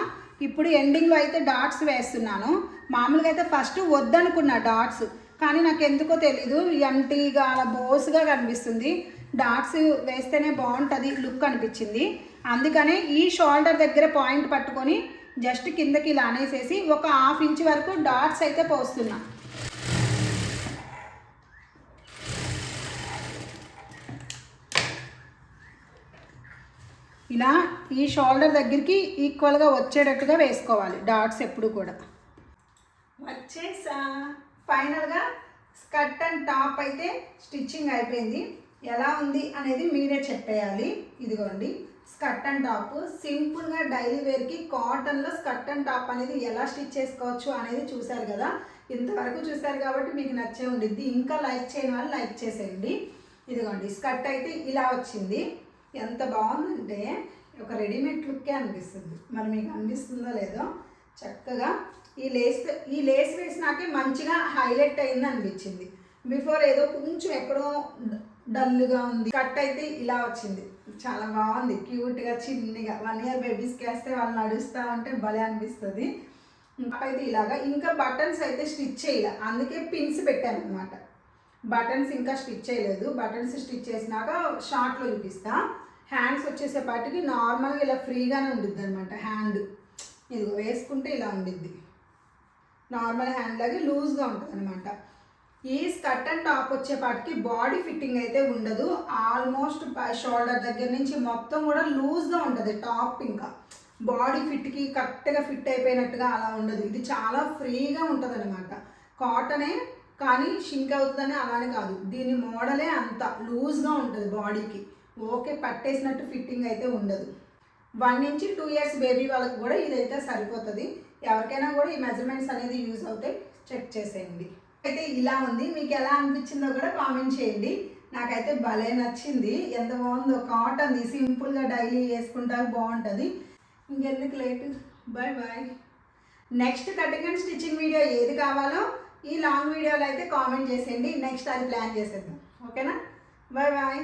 ఇప్పుడు ఎండింగ్లో అయితే డాట్స్ వేస్తున్నాను. మామూలుగా అయితే ఫస్ట్ వద్దనుకున్నా డాట్స్, కానీ నాకు ఎందుకో తెలీదు ఎంటీగా అలా బోస్గా కనిపిస్తుంది. డాట్స్ వేస్తేనే బాగుంటుంది లుక్ అనిపించింది. అందుకనే ఈ షోల్డర్ దగ్గర పాయింట్ పట్టుకొని జస్ట్ కిందకి ఇలా అనేసేసి ఒక 1/2 ఇంచ్ వరకు డాట్స్ అయితే పోస్తున్నా. ఇలా ఈ షోల్డర్ దగ్గరికి ఈక్వల్గా వచ్చేటట్టుగా వేసుకోవాలి డాట్స్ ఎప్పుడు కూడా. వచ్చేసా. ఫైనల్గా స్కర్ట్ అండ్ టాప్ అయితే స్టిచ్చింగ్ అయిపోయింది. ఎలా ఉంది అనేది మీరే చెప్పేయాలి. ఇదిగోండి స్కర్ట్ అండ్ టాప్ సింపుల్గా డైలీ వేర్కి కాటన్లో స్కర్ట్ అండ్ టాప్ అనేది ఎలా స్టిచ్ చేసుకోవచ్చు అనేది చూశారు కదా. ఇంతవరకు చూశారు కాబట్టి మీకు నచ్చే ఉండిద్ది. ఇంకా లైక్ చేయని వాళ్ళు లైక్ చేసేయండి. ఇదిగోండి స్కర్ట్ అయితే ఇలా వచ్చింది. ఎంత బాగుందంటే ఒక రెడీమేడ్ లుక్కే అనిపిస్తుంది. మరి మీకు అనిపిస్తుందో లేదో. చక్కగా ఈ లేస్ వేసినాకే మంచిగా హైలైట్ అయింది అనిపించింది. బిఫోర్ ఏదో కొంచెం ఎక్కడో డల్గా ఉంది. కట్ అయితే ఇలా వచ్చింది. చాలా బాగుంది, క్యూట్గా చిన్నగా. 1 ఇయర్ బేబీస్కి వేస్తే వాళ్ళు నడుస్తూ ఉంటే భలే అనిపిస్తుంది. అయితే ఇలాగా ఇంకా బటన్స్ అయితే స్టిచ్ చేయలే, అందుకే పిన్స్ పెట్టాను అనమాట. బటన్స్ ఇంకా స్టిచ్ చేయలేదు. బటన్స్ స్టిచ్ చేసినాక షార్ట్లో చూపిస్తా. హ్యాండ్స్ వచ్చేసేపాటికి నార్మల్గా ఇలా ఫ్రీగానే ఉండిద్ది అనమాట. హ్యాండ్ ఇదిగో వేసుకుంటే ఇలా ఉండిద్ది. నార్మల్ హ్యాండ్ లాగే లూజ్గా ఉంటుంది అనమాట. ఈ స్కర్ట్ అండ్ టాప్ వచ్చేపాటికి బాడీ ఫిట్టింగ్ అయితే ఉండదు. ఆల్మోస్ట్ షోల్డర్ దగ్గర నుంచి మొత్తం కూడా లూజ్గా ఉంటుంది టాప్. ఇంకా బాడీ ఫిట్కి కరెక్ట్గా ఫిట్ అయిపోయినట్టుగా అలా ఉండదు. ఇది చాలా ఫ్రీగా ఉంటుంది అనమాట. కాటనే కానీ షింక్ అవుతుందని అలానే కాదు, దీని మోడలే అంత లూజ్గా ఉంటుంది బాడీకి. ఓకే, పట్టేసినట్టు ఫిట్టింగ్ అయితే ఉండదు. 1 నుంచి 2 ఇయర్స్ బేబీ వాళ్ళకి కూడా ఇదైతే సరిపోతుంది. ఎవరికైనా కూడా ఈ మెజర్మెంట్స్ అనేది యూజ్ అవుతాయి, చెక్ చేసేయండి. అయితే ఇలా ఉంది. మీకు ఎలా అనిపించిందో కూడా కామెంట్ చేయండి. నాకైతే భలే నచ్చింది. ఎంత బాగుందో. కాటన్ది సింపుల్గా డైలీ వేసుకుంటా బాగుంటుంది. ఇంకెందుకు late, bye bye. Next cutting and stitching video ఏది కావాలో ఈ లాంగ్ వీడియోలో అయితే కామెంట్ చేసేయండి. నెక్స్ట్ అది ప్లాన్ చేసేద్దాం. ఓకేనా? Bye bye.